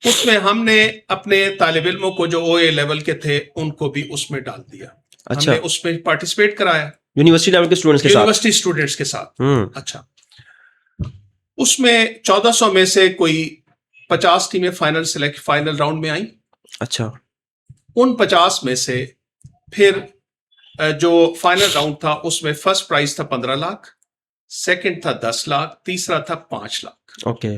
اس میں ہم نے اپنے طالب علموں کو جو او اے لیول کے تھے ان کو بھی اس میں ڈال دیا. ہم نے اس میں پارٹیسپیٹ کرایا یونیورسٹی لیول کے اسٹوڈنٹس کے ساتھ. یونیورسٹی اسٹوڈنٹس کے ساتھ. اچھا. اس میں 1400 میں سے کوئی 50 ٹیمیں فائنل راؤنڈ میں آئیں. اچھا. ان 50 میں سے پھر جو فائنل راؤنڈ تھا اس میں فرسٹ پرائز تھا 15 لاکھ, سیکنڈ تھا 10 لاکھ, تیسرا تھا 5 لاکھ. اوکے.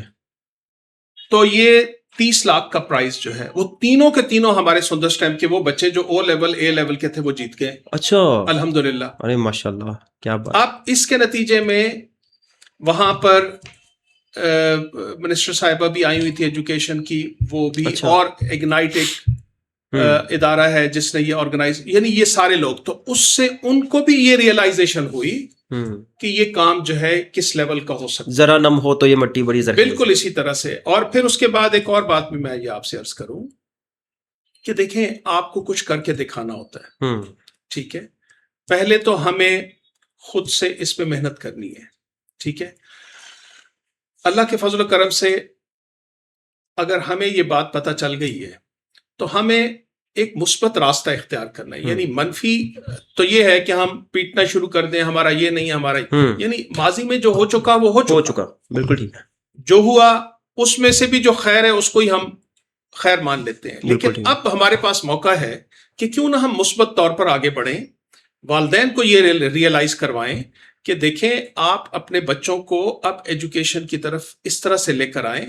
تو یہ 30 لاکھ کا پرائز جو ہے وہ تینوں کے تینوں ہمارے سندر اسٹیم کے وہ بچے جو او لیول اے لیول کے تھے وہ جیت گئے. اچھا. الحمدللہ. ارے ماشاء اللہ کیا بات. اب اس کے نتیجے میں وہاں پر منسٹر صاحبہ بھی آئی ہوئی تھی ایجوکیشن کی, وہ بھی. اور اگنائٹ ایک ادارہ ہے جس نے یہ آرگنائز, یعنی یہ سارے لوگ, تو اس سے ان کو بھی یہ ریئلائزیشن ہوئی کہ یہ کام جو ہے کس لیول کا ہو سکتا ہے. ذرا نم ہو تو یہ مٹی بڑی زرخیز. بالکل اسی طرح سے. اور پھر اس کے بعد ایک اور بات بھی میں یہ آپ سے عرض کروں کہ دیکھیں آپ کو کچھ کر کے دکھانا ہوتا ہے. ٹھیک ہے. پہلے تو ہمیں خود سے اس پہ محنت کرنی ہے. ٹھیک ہے. اللہ کے فضل و کرم سے اگر ہمیں یہ بات پتہ چل گئی ہے تو ہمیں ایک مثبت راستہ اختیار کرنا ہے. یعنی منفی تو یہ ہے کہ ہم پیٹنا شروع کر دیں, ہمارا یہ نہیں, ہمارا یعنی ماضی میں جو ہو چکا وہ ہو چکا. بالکل ٹھیک ہے. جو ہوا اس میں سے بھی جو خیر ہے اس کو ہی ہم خیر مان لیتے ہیں. لیکن اب ہمارے پاس موقع ہے کہ کیوں نہ ہم مثبت طور پر آگے بڑھیں, والدین کو یہ ریئلائز کروائیں کہ دیکھیں آپ اپنے بچوں کو اب ایجوکیشن کی طرف اس طرح سے لے کر آئیں.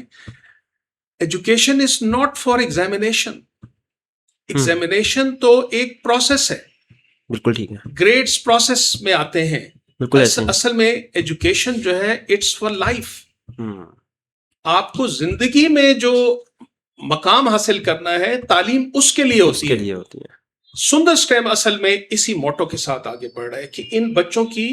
Education is not for examination. Examination تو ایک پروسیس ہے. بالکل ٹھیک ہے. گریڈز پروسیس میں آتے ہیں. اصل میں ایجوکیشن جو ہے اٹس فار لائف. آپ کو زندگی میں جو مقام حاصل کرنا ہے تعلیم اس کے لیے ہوتی ہے. سندر اسٹیم اصل میں اسی موٹو کے ساتھ آگے بڑھ رہا ہے کہ ان بچوں کی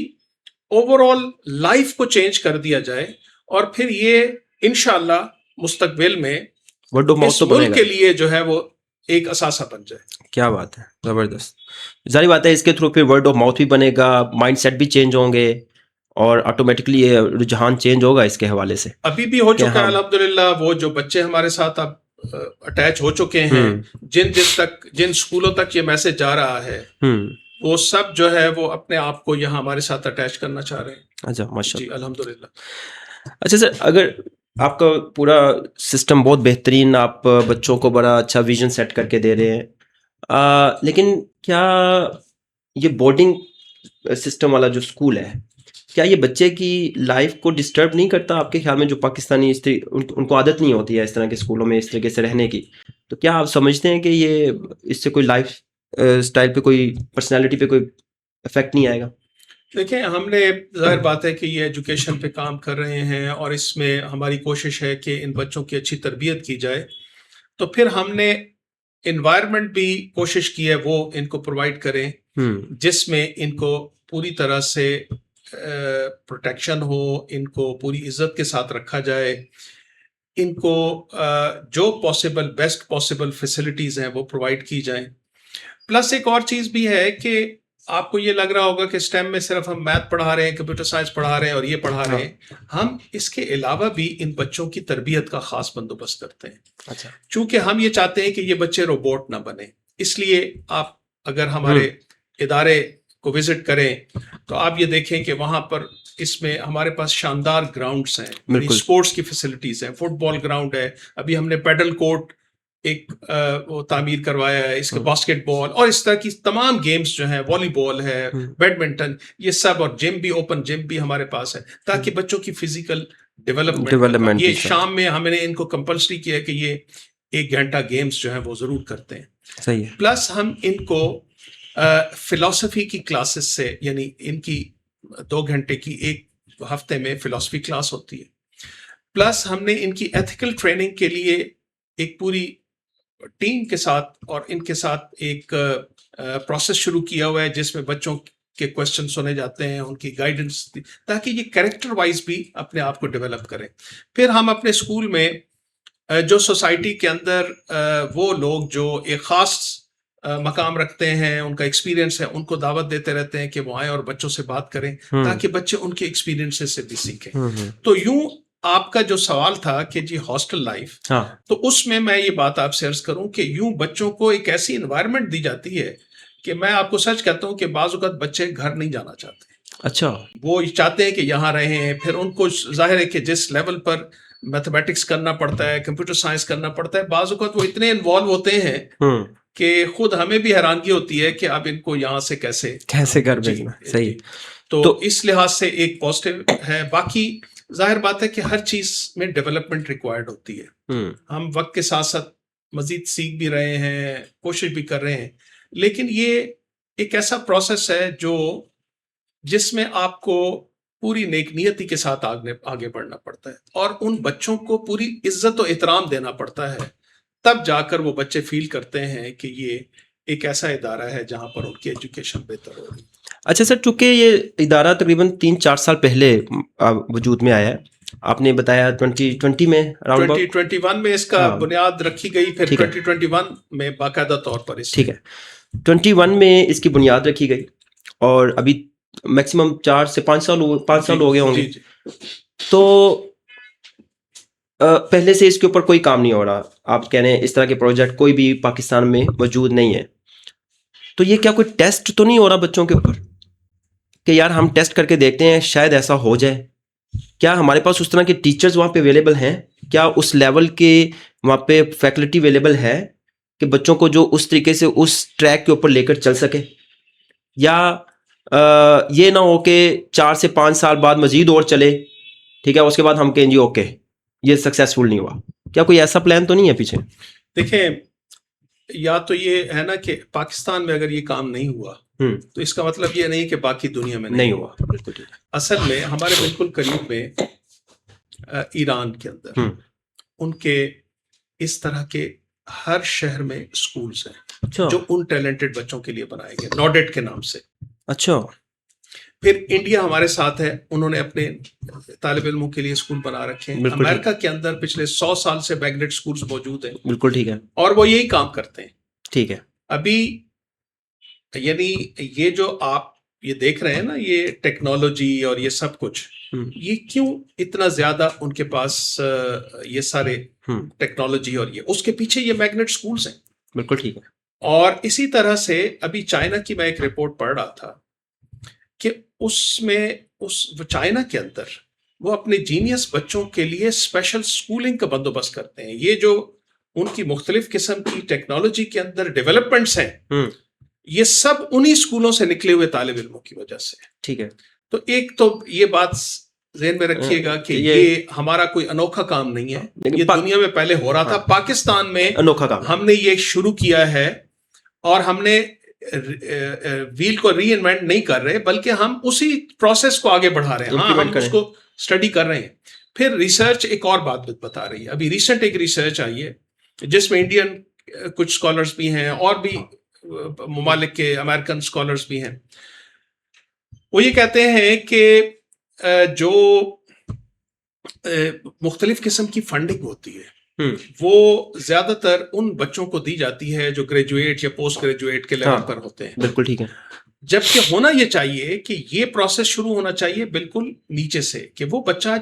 اوور آل لائف کو چینج کر دیا جائے اور پھر یہ انشاءاللہ مستقبل میں اس ملک کے لیے جو ہے وہ ایک اثاثہ بن جائے. کیا بات ہے, زبردست. ظاہر بات ہے اس کے تھرو پھر ورڈ آف ماؤتھ بھی بنے گا, مائنڈ سیٹ بھی چینج ہوں گے اور آٹومیٹکلی یہ رجحان چینج ہوگا اس کے حوالے سے. ابھی بھی ہو چکا ہے الحمدللہ. وہ جو بچے ہمارے ساتھ اب اٹیچ ہو چکے ہیں, جن اسکولوں تک یہ میسج جا رہا ہے وہ سب جو ہے وہ اپنے آپ کو یہاں ہمارے ساتھ اٹیچ کرنا چاہ رہے ہیں. اچھا ماشاء اللہ. الحمدللہ. اچھا سر, اگر آپ کا پورا سسٹم بہت بہترین, آپ بچوں کو بڑا اچھا ویژن سیٹ کر کے دے رہے ہیں, لیکن کیا یہ بورڈنگ سسٹم والا جو اسکول ہے کیا یہ بچے کی لائف کو ڈسٹرب نہیں کرتا آپ کے خیال میں؟ جو پاکستانی ان کو عادت نہیں ہوتی ہے اس طرح کے اسکولوں میں اس طریقے سے رہنے کی, تو کیا آپ سمجھتے ہیں کہ یہ اس سے کوئی لائف اسٹائل پہ, کوئی پرسنالٹی پہ کوئی افیکٹ نہیں آئے گا؟ دیکھیں ہم نے ظاہر بات ہے کہ یہ ایجوکیشن پہ کام کر رہے ہیں اور اس میں ہماری کوشش ہے کہ ان بچوں کی اچھی تربیت کی جائے. تو پھر ہم نے انوائرمنٹ بھی کوشش کی ہے وہ ان کو پرووائڈ کریں جس میں ان کو پوری طرح سے پروٹیکشن ہو, ان کو پوری عزت کے ساتھ رکھا جائے, ان کو جو پاسبل بیسٹ پاسبل فیسلٹیز ہیں وہ پرووائڈ کی جائیں. پلس ایک اور چیز بھی ہے کہ آپ کو یہ لگ رہا ہوگا کہ اسٹیم میں صرف ہم میتھ پڑھا رہے ہیں, کمپیوٹر سائنس پڑھا رہے ہیں اور یہ پڑھا رہے ہیں. ہم اس کے علاوہ بھی ان بچوں کی تربیت کا خاص بندوبست کرتے ہیں. اچھا. چونکہ ہم یہ چاہتے ہیں کہ یہ بچے روبوٹ نہ بنے, اس لیے آپ اگر ہمارے ادارے کو وزٹ کریں تو آپ یہ دیکھیں کہ وہاں پر اس میں ہمارے پاس شاندار گراؤنڈس ہیں, اسپورٹس کی فیسلٹیز ہیں, فٹ بال گراؤنڈ ہے, ابھی ہم نے پیڈل کورٹ ایک وہ تعمیر کروایا ہے, اس کے باسکٹ بال اور اس طرح کی تمام گیمز جو ہیں, والی بال ہے, بیڈمنٹن, یہ سب, اور جم بھی, اوپن جم بھی ہمارے پاس ہے تاکہ بچوں کی فزیکل ڈیولپمنٹ. یہ شام میں ہم نے ان کو کمپلسری کیا ہے کہ یہ 1 گھنٹہ گیمز جو ہیں وہ ضرور کرتے ہیں. صحیح ہے. پلس ہم ان کو فلاسفی کی کلاسز سے, یعنی ان کی 2 گھنٹے کی ایک ہفتے میں فلاسفی کلاس ہوتی ہے. پلس ہم نے ان کی ایتھیکل ٹریننگ کے لیے ایک پوری ٹیم کے ساتھ اور ان کے ساتھ ایک پروسیس شروع کیا ہوا ہے جس میں بچوں کے کوشچن سنے جاتے ہیں, ان کی گائیڈنس تاکہ یہ کریکٹر وائز بھی اپنے آپ کو ڈیولپ کریں. پھر ہم اپنے اسکول میں جو سوسائٹی کے اندر وہ لوگ جو ایک خاص مقام رکھتے ہیں, ان کا ایکسپیرینس ہے, ان کو دعوت دیتے رہتے ہیں کہ وہ آئیں اور بچوں سے بات کریں تاکہ بچے ان کے ایکسپیرینس سے بھی سیکھیں. تو یوں آپ کا جو سوال تھا کہ جی ہاسٹل لائف, تو اس میں یہ بات آپ سے عرض کروں کہ یوں بچوں کو ایک ایسی انوائرمنٹ دی جاتی ہے کہ میں آپ کو سچ کہتا ہوں کہ بعض اوقات بچے گھر نہیں جانا چاہتے. اچھا, وہ چاہتے ہیں کہ یہاں رہیں. پھر ان کو ظاہر ہے کہ جس لیول پر میتھمیٹکس کرنا پڑتا ہے, کمپیوٹر سائنس کرنا پڑتا ہے, بعض اوقات وہ اتنے انوالو ہوتے ہیں کہ خود ہمیں بھی حیرانگی ہوتی ہے کہ اب ان کو یہاں سے کیسے گھر بھیجنا. صحیح. تو اس لحاظ سے ایک پازیٹیو ہے. باقی ظاہر بات ہے کہ ہر چیز میں ڈیولپمنٹ ریکوائرڈ ہوتی ہے. ہم وقت کے ساتھ ساتھ مزید سیکھ بھی رہے ہیں, کوشش بھی کر رہے ہیں, لیکن یہ ایک ایسا پروسیس ہے جس میں آپ کو پوری نیک نیتی کے ساتھ آگے بڑھنا پڑتا ہے اور ان بچوں کو پوری عزت و احترام دینا پڑتا ہے. تب جا کر وہ بچے فیل کرتے ہیں کہ یہ ایک ایسا ادارہ ہے جہاں پر ان کی ایجوکیشن بہتر ہو رہی ہے. اچھا سر, چونکہ یہ ادارہ تقریباً 3-4 سال پہلے وجود میں آیا ہے, آپ نے بتایا 2020 میں 2021 میں اس کا بنیاد رکھی گئی, پھر 2021 میں باقاعدہ طور پر ٹھیک ہے 21 میں اس کی بنیاد رکھی گئی اور ابھی میکسیمم 4 سے 5 سال ہو گئے ہوں گے. تو پہلے سے اس کے اوپر کوئی کام نہیں ہو رہا, آپ کہہ رہے ہیں اس طرح کے پروجیکٹ کوئی بھی پاکستان میں موجود نہیں ہے. تو یہ کیا کوئی ٹیسٹ تو نہیں ہو رہا بچوں کے اوپر کہ یار ہم ٹیسٹ کر کے دیکھتے ہیں شاید ایسا ہو جائے؟ کیا ہمارے پاس اس طرح کے ٹیچرز وہاں پہ اویلیبل ہیں؟ کیا اس لیول کے وہاں پہ فیکلٹی اویلیبل ہے کہ بچوں کو جو اس طریقے سے اس ٹریک کے اوپر لے کر چل سکے؟ یا یہ نہ ہو کہ 4 سے 5 سال بعد مزید اور چلے, ٹھیک ہے, اس کے بعد ہم کہیں جی اوکے یہ سکسیسفل نہیں ہوا؟ کیا کوئی ایسا پلان تو نہیں ہے پیچھے؟ دیکھیں, یا تو یہ ہے نا کہ پاکستان میں اگر یہ کام نہیں ہوا تو اس کا مطلب یہ نہیں کہ باقی دنیا میں نہیں ہوا. بالکل. اصل میں ہمارے بالکل قریب میں ایران کے اندر ان کے اس طرح کے ہر شہر میں اسکولز ہیں جو ان ٹیلنٹڈ بچوں کے لیے بنائے گئے, نوڈیٹ کے نام سے. اچھا. پھر انڈیا ہمارے ساتھ ہے, انہوں نے اپنے طالب علموں کے لیے اسکول بنا رکھے ہیں. امریکہ کے اندر پچھلے 100 سال سے میگنیٹ اسکولز موجود ہیں. بالکل ٹھیک ہے. اور وہ یہی کام کرتے ہیں. ٹھیک ہے. ابھی یعنی یہ جو آپ یہ دیکھ رہے ہیں نا, یہ ٹیکنالوجی اور یہ سب کچھ, یہ کیوں اتنا زیادہ ان کے پاس یہ سارے ٹیکنالوجی اور یہ اس کے پیچھے یہ میگنیٹ اسکولز ہیں. بالکل ٹھیک ہے. اور اسی طرح سے ابھی چائنا کی میں ایک رپورٹ پڑھ رہا تھا کہ اس میں چائنا کے اندر وہ اپنے جینیس بچوں کے لیے اسپیشل اسکولنگ کا بندوبست کرتے ہیں. یہ جو ان کی مختلف قسم کی ٹیکنالوجی کے اندر ڈیولپمنٹس ہیں, یہ سب انہی اسکولوں سے نکلے ہوئے طالب علموں کی وجہ سے. ٹھیک ہے. تو ایک تو یہ بات ذہن میں رکھیے گا کہ یہ ہمارا کوئی انوکھا کام نہیں ہے, یہ دنیا میں پہلے ہو رہا تھا. پاکستان میں انوکھا کام ہم نے یہ شروع کیا ہے اور ہم نے ویل کو ری انوینٹ نہیں کر رہے بلکہ ہم اسی پروسیس کو آگے بڑھا رہے ہیں. ہاں, ہم اس کو اسٹڈی کر رہے ہیں. پھر ریسرچ ایک اور بات بتا رہی ہے. ابھی ریسنٹ ایک ریسرچ آئی ہے جس میں انڈین کچھ اسکالرس بھی ہیں اور بھی ممالک کے امریکن اسکالرس بھی ہیں. وہ یہ کہتے ہیں کہ جو مختلف قسم کی فنڈنگ ہوتی ہے وہ زیادہ تر ان بچوں کو دی جاتی ہے جو گریجویٹ یا پوسٹ گریجویٹ کے لیول پر ہوتے ہیں. بالکل ٹھیک ہے. جبکہ ہونا یہ چاہیے کہ یہ پروسیس شروع ہونا چاہیے بالکل نیچے سے, کہ وہ بچہ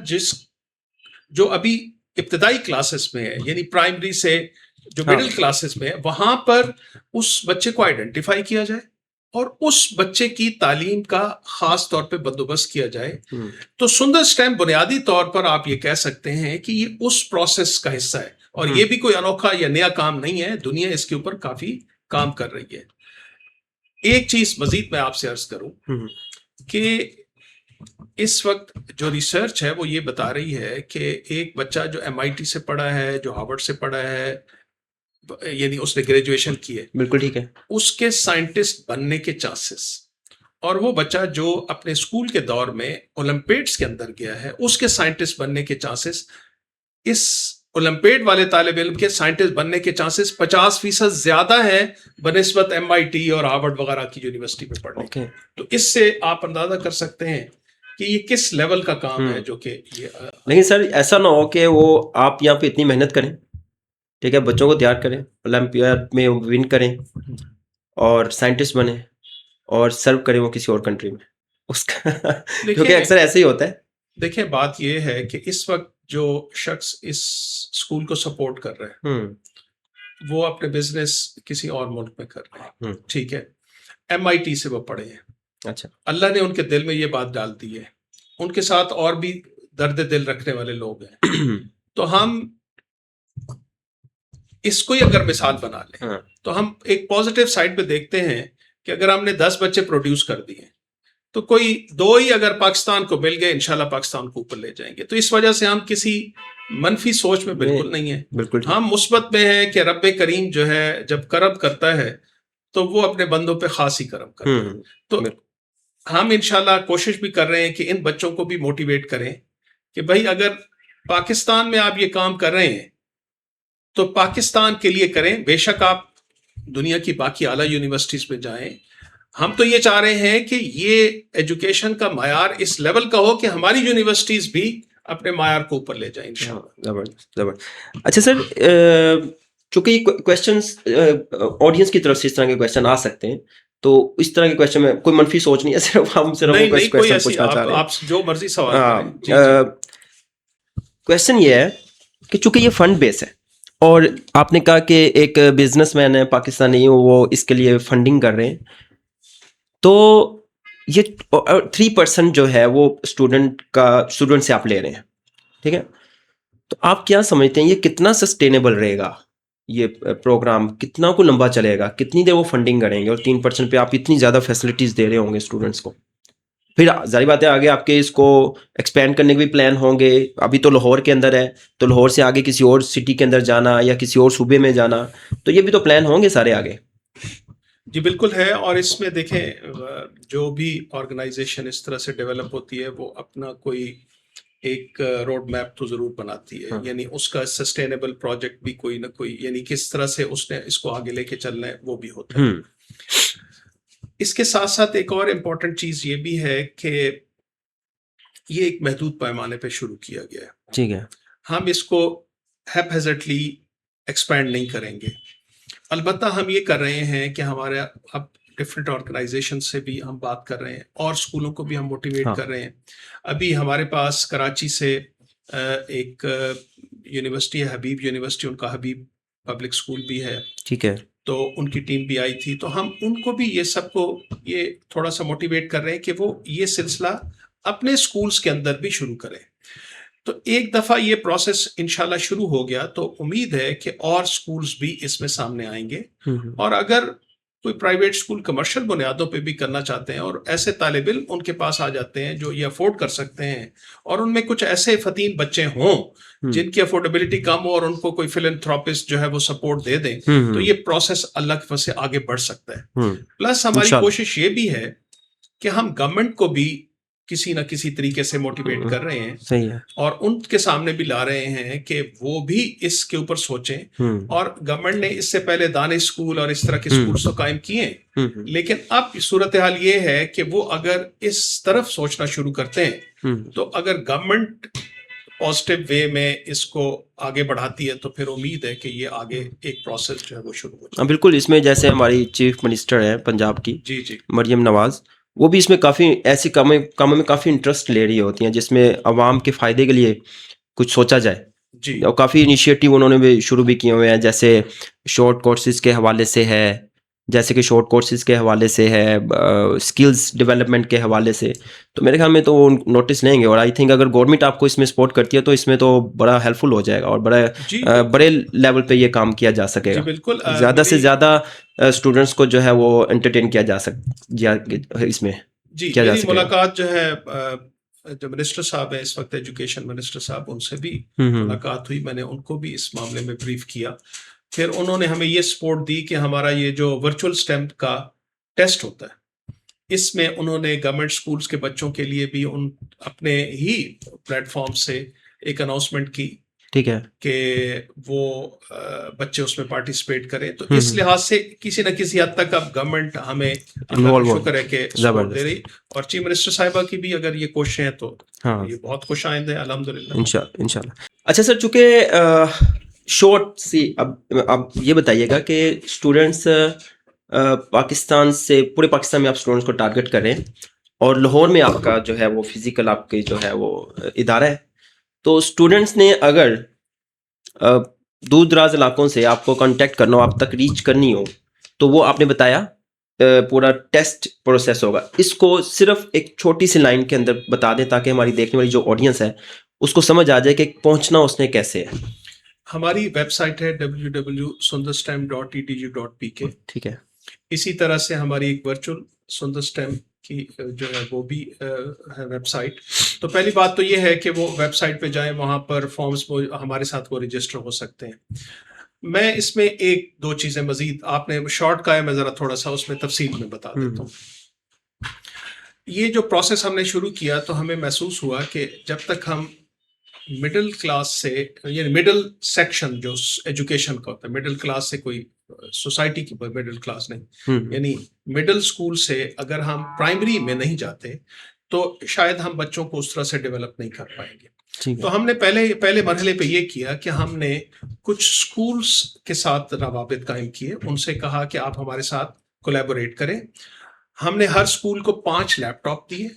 جو ابھی ابتدائی کلاسز میں ہے, یعنی پرائمری سے جو مڈل کلاسز میں ہے, وہاں پر اس بچے کو آئیڈینٹیفائی کیا جائے اور اس بچے کی تعلیم کا خاص طور پہ بندوبست کیا جائے. تو سندر اسٹیم بنیادی طور پر آپ یہ کہہ سکتے ہیں کہ یہ اس پروسیس کا حصہ ہے اور یہ بھی کوئی انوکھا یا نیا کام نہیں ہے. دنیا اس کے اوپر کافی کام کر رہی ہے. ایک چیز مزید میں آپ سے عرض کروں کہ اس وقت جو ریسرچ ہے وہ یہ بتا رہی ہے کہ ایک بچہ جو MIT سے پڑھا ہے, جو ہارورڈ سے پڑھا ہے, یعنی اس نے گریجویشن کی ہے, بالکل ٹھیک ہے, اس کے سائنٹسٹ بننے کے چانسز, اور وہ بچہ جو اپنے اسکول کے دور میں اولمپیڈس کے اندر گیا ہے اس کے سائنٹسٹ بننے کے چانسز اس اولمپیڈ والے طالب علم کے سائنٹسٹ بننے کے چانسز 50% زیادہ ہیں بنسبت MIT اور ہارورڈ وغیرہ کی یونیورسٹی میں پڑھنے کے. تو اس سے آپ اندازہ کر سکتے ہیں کہ یہ کس لیول کا کام ہے جو کہ یہ. لیکن سر ایسا نہ ہو کہ وہ آپ یہاں پہ اتنی محنت کریں, ٹھیک ہے, بچوں کو تیار کریں, اولمپیاد میں ون کریں اور سائنٹسٹ بنیں اور سرو کریں وہ کسی اور کنٹری میں اس کا, کیونکہ اکثر ایسے ہی ہوتا ہے. دیکھیں بات یہ ہے کہ اس وقت جو شخص اس اسکول کو سپورٹ کر رہے ہیں وہ اپنے بزنس کسی اور ملک میں کر رہے ہیں, ٹھیک ہے, MIT سے وہ پڑھے ہیں, اچھا, اللہ نے ان کے دل میں یہ بات ڈال دی ہے, ان کے ساتھ اور بھی درد دل رکھنے والے لوگ ہیں, تو ہم اس کو ہی اگر مثال بنا لیں تو ہم ایک پازیٹیو سائڈ پہ دیکھتے ہیں کہ اگر ہم نے 10 بچے پروڈیوس کر دیے تو کوئی 2 ہی اگر پاکستان کو مل گئے انشاءاللہ پاکستان کو اوپر لے جائیں گے. تو اس وجہ سے ہم کسی منفی سوچ میں بالکل نہیں ہیں, بالکل ہم مثبت میں ہیں کہ رب کریم جو ہے جب کرم کرتا ہے تو وہ اپنے بندوں پہ خاص ہی کرم کرتا ہے. تو ہم انشاءاللہ کوشش بھی کر رہے ہیں کہ ان بچوں کو بھی موٹیویٹ کریں کہ بھائی اگر پاکستان میں آپ یہ کام کر رہے ہیں تو پاکستان کے لیے کریں, بے شک آپ دنیا کی باقی اعلیٰ یونیورسٹیز پہ جائیں. ہم تو یہ چاہ رہے ہیں کہ یہ ایجوکیشن کا معیار اس لیول کا ہو کہ ہماری یونیورسٹیز بھی اپنے معیار کو اوپر لے جائیں انشاءاللہ. زبردست. اچھا سر, چونکہ یہ کویشچنس آڈینس کی طرف سے اس طرح کے کویشچن آ سکتے ہیں, تو اس طرح کے کویشچن میں کوئی منفی سوچ نہیں ہے, صرف ہم صرف کویشچن پوچھنا چاہ رہے ہیں, آپ جو مرضی سوال کریں. کویشچن یہ ہے کہ چونکہ یہ فنڈ بیس ہے اور آپ نے کہا کہ ایک بزنس مین ہے پاکستانی, وہ اس کے لیے فنڈنگ کر رہے ہیں, تو یہ 3% جو ہے وہ اسٹوڈنٹ سے آپ لے رہے ہیں, ٹھیک ہے, تو آپ کیا سمجھتے ہیں یہ کتنا سسٹینیبل رہے گا, یہ پروگرام کتنا کو لمبا چلے گا, کتنی دیر وہ فنڈنگ کریں گے, اور 3% پہ آپ اتنی زیادہ فیسلٹیز دے رہے ہوں گے اسٹوڈنٹس کو, پھر ظاہر بات ہے آگے آپ کے اس کو ایکسپینڈ کرنے کے بھی پلان ہوں گے. ابھی تو لاہور کے اندر ہے, تو لاہور سے آگے کسی اور سٹی کے اندر جانا یا کسی اور صوبے میں جانا, تو یہ بھی تو پلان ہوں گے سارے آگے. جی بالکل ہے, اور اس میں دیکھیں جو بھی آرگنائزیشن اس طرح سے ڈیولپ ہوتی ہے وہ اپنا کوئی ایک روڈ میپ تو ضرور بناتی ہے, یعنی اس کا سسٹینیبل پروجیکٹ بھی کوئی نہ کوئی, یعنی کس طرح سے اس نے اس کو آگے لے کے چلنا ہے وہ بھی ہوتا ہے. اس کے ساتھ ساتھ ایک اور امپورٹنٹ چیز یہ بھی ہے کہ یہ ایک محدود پیمانے پہ شروع کیا گیا ہے, ٹھیک ہے, ہم اس کو ہیپیزٹلی ایکسپینڈ نہیں کریں گے. البتہ ہم یہ کر رہے ہیں کہ ہمارے اب ڈفرینٹ آرگنائزیشن سے بھی ہم بات کر رہے ہیں اور اسکولوں کو بھی ہم موٹیویٹ کر رہے ہیں. ابھی ہمارے پاس کراچی سے ایک یونیورسٹی ہے, حبیب یونیورسٹی, ان کا حبیب پبلک اسکول بھی ہے, ٹھیک ہے, تو ان کی ٹیم بھی آئی تھی, تو ہم ان کو بھی یہ سب کو یہ تھوڑا سا موٹیویٹ کر رہے ہیں کہ وہ یہ سلسلہ اپنے اسکولس کے اندر بھی شروع کریں. تو ایک دفعہ یہ پروسیس انشاءاللہ شروع ہو گیا تو امید ہے کہ اور اسکولس بھی اس میں سامنے آئیں گے, اور اگر کوئی پرائیویٹ اسکول کمرشل بنیادوں پہ بھی کرنا چاہتے ہیں اور ایسے طالب علم ان کے پاس آ جاتے ہیں جو یہ افورڈ کر سکتے ہیں, اور ان میں کچھ ایسے فتیم بچے ہوں جن کی افورڈیبلٹی کم ہو اور ان کو کوئی فلنتھراپسٹ جو ہے وہ سپورٹ دے دیں, تو یہ پروسیس اللہ کی وجہ سے آگے بڑھ سکتا ہے. پلس ہماری کوشش یہ بھی ہے کہ ہم گورنمنٹ کو بھی کسی نہ کسی طریقے سے موٹیویٹ کر رہے ہیں, صحیح ہے, اور ان کے سامنے بھی لا رہے ہیں کہ وہ بھی اس کے اوپر سوچیں. اور گورنمنٹ نے اس سے پہلے دانش اسکول اور اس طرح کے اسکولس تو قائم کیے, لیکن اب صورتحال یہ ہے کہ وہ اگر اس طرف سوچنا شروع کرتے ہیں تو اگر گورنمنٹ پازیٹیو وے میں اس کو آگے بڑھاتی ہے تو پھر امید ہے کہ یہ آگے ایک پروسیس جو ہے وہ شروع ہو جائے. بالکل, اس میں جیسے ہماری چیف منسٹر ہیں پنجاب کی, جی مریم نواز, وہ بھی اس میں کافی ایسی کاموں میں کافی انٹرسٹ لے رہی ہوتی ہیں جس میں عوام کے فائدے کے لیے کچھ سوچا جائے. اور کافی انیشیٹو انہوں نے بھی شروع بھی کیے ہوئے ہیں, جیسے شارٹ کورسز کے حوالے سے ہے, کے حوالے سے ہے, اسکلز ڈیولپمنٹ کے حوالے سے. تو میرے خیال میں تو وہ نوٹس لیں گے, اور آئی تھنک اگر گورنمنٹ آپ کو اس میں سپورٹ کرتی ہے تو اس میں تو بڑا ہیلپ فل ہو جائے گا, اور بڑے لیول پہ یہ کام کیا جا سکے گا. بالکل, زیادہ سے زیادہ اسٹوڈنٹس کو جو ہے وہ انٹرٹین کیا جا اس میں. جی میری ملاقات جو ہے جو منسٹر صاحب ہیں اس وقت ایجوکیشن منسٹر صاحب, ان سے بھی ملاقات ہوئی, میں نے ان کو بھی اس معاملے میں بریف کیا. پھر انہوں نے ہمیں یہ سپورٹ دی کہ ہمارا یہ جو ورچوئل اسٹیمپ کا ٹیسٹ ہوتا ہے, اس میں انہوں نے گورنمنٹ اسکولس کے بچوں کے لیے بھی ان اپنے ہی پلیٹ فارم سے ایک اناؤنسمنٹ کی ٹھیک ہے. کہ وہ بچے اس میں پارٹیسپیٹ کریں. تو اس لحاظ سے کسی نہ کسی حد تک اب گورنمنٹ ہمیں اللہ کا شکر ہے کہ سپورٹ دے رہی, اور چیف منسٹر صاحبہ کی بھی اگر یہ کوششیں ہیں تو یہ بہت خوش آئند ہے الحمدللہ. انشاءاللہ. اچھا سر, چونکہ شارٹ سی اب یہ بتائیے گا کہ اسٹوڈنٹس پاکستان سے, پورے پاکستان میں آپ اسٹوڈنٹس کو ٹارگٹ کریں, اور لاہور میں آپ کا جو ہے وہ فزیکل آپ کے جو ہے وہ ادارہ ہے, تو اسٹوڈنٹس نے اگر دور دراز علاقوں سے آپ کو کانٹیکٹ کرنا ہو, آپ تک ریچ کرنی ہو, تو وہ آپ نے بتایا پورا ٹیسٹ پروسیس ہوگا. اس کو صرف ایک چھوٹی سی لائن کے اندر بتا دیں تاکہ ہماری دیکھنے والی جو آڈینس ہے اس کو سمجھ آ جائے کہ پہنچنا اس نے کیسے ہے. ہماری ویب سائٹ ہے www.sundarstem.edu.pk. ٹھیک ہے. اسی طرح سے ہماری ایک ورچوئل سندر اسٹیم کی جو ہے وہ بھی ہے ویب سائٹ. تو پہلی بات تو یہ ہے کہ وہ ویب سائٹ پہ جائیں, وہاں پر فارمز ہمارے ساتھ وہ رجسٹر ہو سکتے ہیں. میں اس میں ایک دو چیزیں مزید, آپ نے شارٹ کا ہے, میں ذرا تھوڑا سا اس میں تفصیل میں بتا دیتا ہوں. یہ جو پروسیس ہم نے شروع کیا تو ہمیں محسوس ہوا کہ جب تک ہم مڈل کلاس سے, یعنی مڈل سیکشن جو ایجوکیشن کا ہوتا ہے, مڈل کلاس سے کوئی سوسائٹی کی مڈل کلاس نہیں, یعنی مڈل اسکول سے اگر ہم پرائمری میں نہیں جاتے تو شاید ہم بچوں کو اس طرح سے ڈیولپ نہیں کر پائیں گے. تو ہم نے پہلے مرحلے پہ یہ کیا کہ ہم نے کچھ اسکولس کے ساتھ روابط قائم کیے, ان سے کہا کہ آپ ہمارے ساتھ کولیبوریٹ کریں. ہم نے ہر اسکول کو 5 لیپ ٹاپ دیے,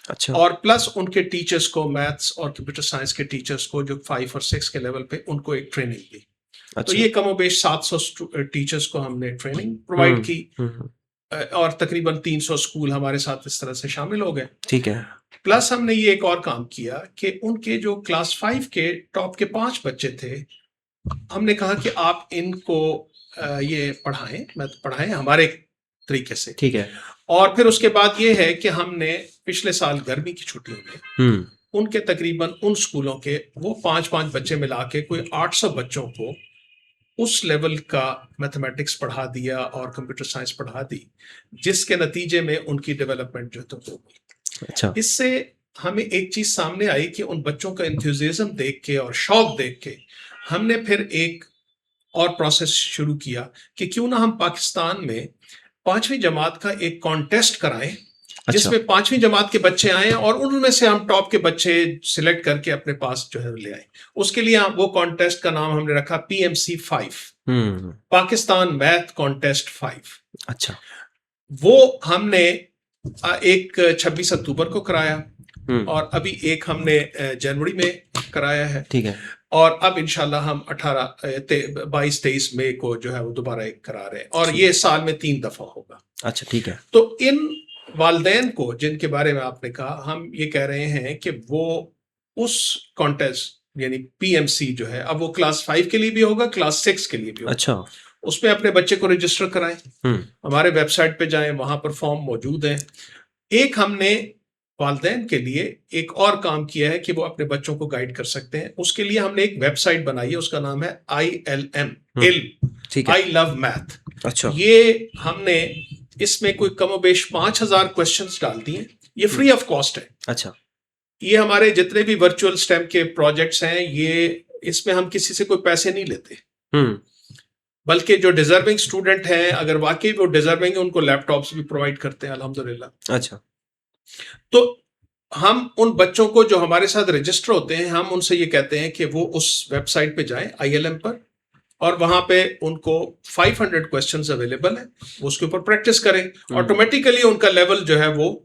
اچھا, اور پلس ان کے ٹیچرز کو, میتھس اور کمپیوٹر سائنس کے ٹیچرز کو جو 5 اور 6 کے لیول پہ, ان کو ایک ٹریننگ دی. تو یہ کم و بیش 700 ٹیچرز کو ہم نے ٹریننگ پرووائڈ کی, اور تقریباً 300 اسکول ہمارے ساتھ اس طرح سے شامل ہو گئے. ٹھیک ہے. پلس ہم نے یہ ایک اور کام کیا کہ ان کے جو کلاس 5 کے ٹاپ کے 5 بچے تھے, ہم نے کہا کہ آپ ان کو یہ پڑھائیں ہمارے طریقے سے. ٹھیک ہے. اور پھر اس کے بعد یہ ہے کہ ہم نے پچھلے سال گرمی کی چھٹیوں میں ان کے تقریباً ان اسکولوں کے وہ 5 بچے ملا کے کوئی 800 بچوں کو اس لیول کا میتھمیٹکس پڑھا دیا اور کمپیوٹر سائنس پڑھا دی, جس کے نتیجے میں ان کی ڈیولپمنٹ جو تو ہو گئی. اچھا. اس سے ہمیں ایک چیز سامنے آئی کہ ان بچوں کا انتھوزیزم دیکھ کے اور شوق دیکھ کے ہم نے پھر ایک اور پروسیس شروع کیا کہ کیوں نہ ہم پاکستان میں 5ویں جماعت کا ایک کانٹیسٹ کرائیں, جس میں 5ویں جماعت کے بچے آئیں اور ان میں سے ہم ٹاپ کے بچے سلیکٹ کر کے اپنے پاس جو ہے لے آئیں. اس کے لیے وہ کانٹیسٹ کا نام ہم نے رکھا PMC 5, پاکستان میتھ کانٹیسٹ 5. اچھا. وہ ہم نے ایک 26 اکتوبر کو کرایا, اور ابھی ایک ہم نے جنوری میں کرایا ہے. ٹھیک ہے. اور اب انشاءاللہ ہم 22-23 مئی کو جو ہے وہ دوبارہ ایک کرا رہے ہیں, اور یہ سال میں 3 دفعہ ہوگا. اچھا. ٹھیک ہے. تو ان والدین کو جن کے بارے میں آپ نے کہا, ہم یہ کہہ رہے ہیں کہ وہ اس کانٹیسٹ یعنی PMC جو ہے, اب وہ کلاس 5 کے لیے بھی ہوگا, کلاس 6 کے لیے بھی ہوگا. اچھا. اس میں اپنے بچے کو رجسٹر کرائیں, ہمارے ویب سائٹ پہ جائیں, وہاں پر فارم موجود ہیں. ایک ہم نے والدین کے لیے ایک اور کام کیا ہے کہ وہ اپنے بچوں کو گائیڈ کر سکتے ہیں. اس کے لیے ہم نے ایک ویب سائٹ بنائی ہے, اس کا نام ہے ILM, I Love Math. اچھا. یہ ہم نے اس میں کوئی کم و بیش 5000 کوسچنز ڈال دیے, یہ فری آف کاسٹ ہے. اچھا. یہ ہمارے جتنے بھی ورچوئل اسٹیم کے پروجیکٹس ہیں, یہ اس میں ہم کسی سے کوئی پیسے نہیں لیتے, بلکہ جو ڈیزرونگ اسٹوڈنٹ ہیں اگر واقعی وہ ڈیزرونگ ہیں ان کو لیپ ٹاپس بھی پرووائڈ کرتے ہیں الحمدللہ. اچھا. تو ہم ان بچوں کو جو ہمارے ساتھ رجسٹر ہوتے ہیں, ہم ان سے یہ کہتے ہیں کہ وہ اس ویب سائٹ پہ جائیں ILM پر, اور وہاں پہ ان کو 500 کوسچنز اویلیبل ہیں, وہ اس کے اوپر پریکٹس کریں, آٹومیٹیکلی ان کا لیول جو ہے وہ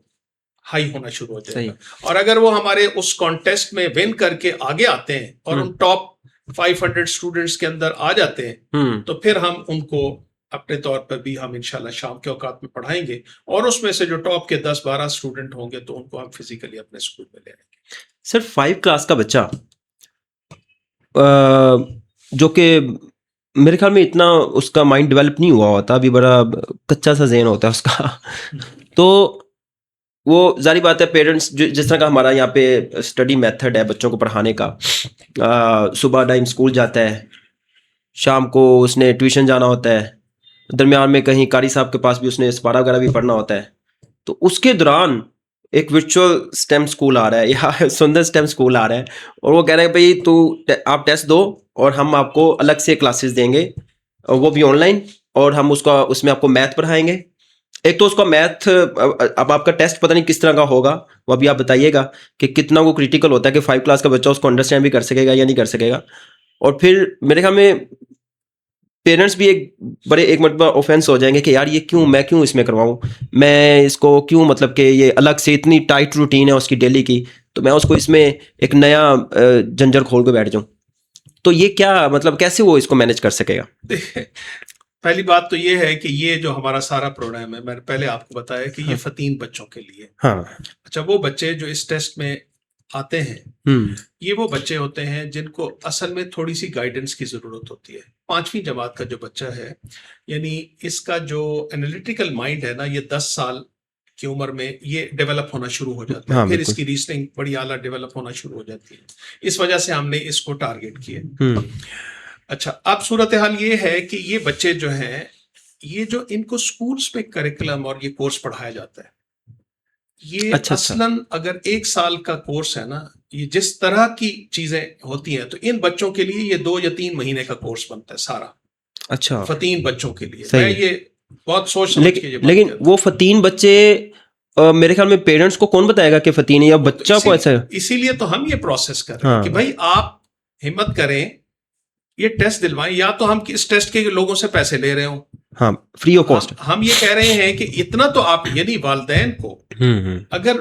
ہائی ہونا شروع ہو جائے گا. اور اگر وہ ہمارے اس کانٹیسٹ میں ون کر کے آگے آتے ہیں اور ان ٹاپ 500 اسٹوڈنٹس کے اندر آ جاتے ہیں, تو پھر ہم ان کو اپنے طور پر بھی ہم انشاءاللہ شام کے اوقات میں پڑھائیں گے, اور اس میں سے جو ٹاپ کے 10-12 اسٹوڈنٹ ہوں گے تو ان کو ہم فزیکلی اپنے اسکول میں لے آئیں گے. سر 5 کلاس کا بچہ جو کہ میرے خیال میں اتنا اس کا مائنڈ ڈیولپ نہیں ہوا ہوتا, ابھی بڑا کچا سا ذہن ہوتا ہے اس کا, تو وہ ظاہری بات ہے پیرنٹس جس طرح کا ہمارا یہاں پہ اسٹڈی میتھڈ ہے بچوں کو پڑھانے کا, صبح ٹائم اسکول جاتا ہے, شام کو اس نے ٹیوشن جانا ہوتا ہے, درمیان میں کہیں قاری صاحب کے پاس بھی اس نے اسپارہ وغیرہ بھی پڑھنا ہوتا ہے, تو اس کے دوران ایک ورچوئل اسٹیم اسکول آ رہا ہے یا سندر اسٹیم اسکول آ رہا ہے اور وہ کہہ رہے ہیں بھائی آپ ٹیسٹ دو اور ہم آپ کو الگ سے کلاسز دیں گے, وہ بھی آن لائن, اور ہم اس میں آپ کو میتھ پڑھائیں گے. ایک تو اس کا میتھ, اب آپ کا ٹیسٹ پتہ نہیں کس طرح کا ہوگا, وہ ابھی آپ بتائیے گا کہ کتنا وہ کریٹیکل ہوتا ہے کہ 5 کلاس کا بچہ اس کو انڈرسٹینڈ بھی کر سکے گا یا نہیں کر سکے گا. اور پھر میرے خیال میں پیرنٹس بھی ایک مرتبہ اوفینس ہو جائیں گے کہ یار یہ میں کیوں اس میں کرواؤں, میں اس کو کیوں, مطلب کہ یہ الگ سے اتنی ٹائٹ روٹین ہے اس کی ڈیلی کی, تو میں اس کو اس میں ایک نیا جنجر کھول کے بیٹھ جاؤں. تو یہ کیا مطلب, کیسے وہ اس کو مینیج کر سکے گا؟ پہلی بات تو یہ ہے کہ یہ جو ہمارا سارا پروگرام ہے, میں نے پہلے آپ کو بتایا کہ یہ فتین بچوں کے لیے. ہاں, اچھا, وہ بچے جو اس ٹیسٹ میں آتے ہیں یہ وہ بچے ہوتے ہیں جن کو اصل میں تھوڑی سی گائیڈنس کی ضرورت ہوتی ہے. 5ویں جماعت کا جو بچہ ہے, یعنی اس کا جو انالیٹیکل مائنڈ ہے نا, یہ 10 سال کی عمر میں یہ ڈیولپ ہونا شروع ہو جاتا ہے. پھر اس کی ریزننگ بڑی اعلیٰ ڈیولپ ہونا شروع ہو جاتی ہے. اس وجہ سے ہم نے اس کو ٹارگیٹ کیا. اچھا, اب صورتحال یہ ہے کہ یہ بچے جو ہیں, یہ جو ان کو سکولز میں کریکولم اور یہ کورس پڑھایا جاتا ہے, یہ اصلاً اگر 1 سال کا کورس ہے نا, یہ جس طرح کی چیزیں ہوتی ہیں تو ان بچوں کے لیے یہ 2 یا 3 مہینے کا کورس بنتا ہے سارا. اچھا, فتین بچوں کے لیے. میں یہ بہت سوچ سمجھ کے, لیکن وہ فتین بچے میرے خیال میں پیرنٹس کو کون بتائے گا کہ فتین ہے یا بچہ کو ایسا ہے؟ اسی لیے تو ہم یہ پروسیس کر رہے ہیں کہ بھائی آپ ہمت کریں, یہ ٹیسٹ دلوائیں, یا تو ہم اس ٹیسٹ کے لوگوں سے پیسے لے رہے ہوں, ہاں فری آف کاسٹ. ہم یہ کہہ رہے ہیں کہ اتنا تو آپ, یعنی والدین کو اگر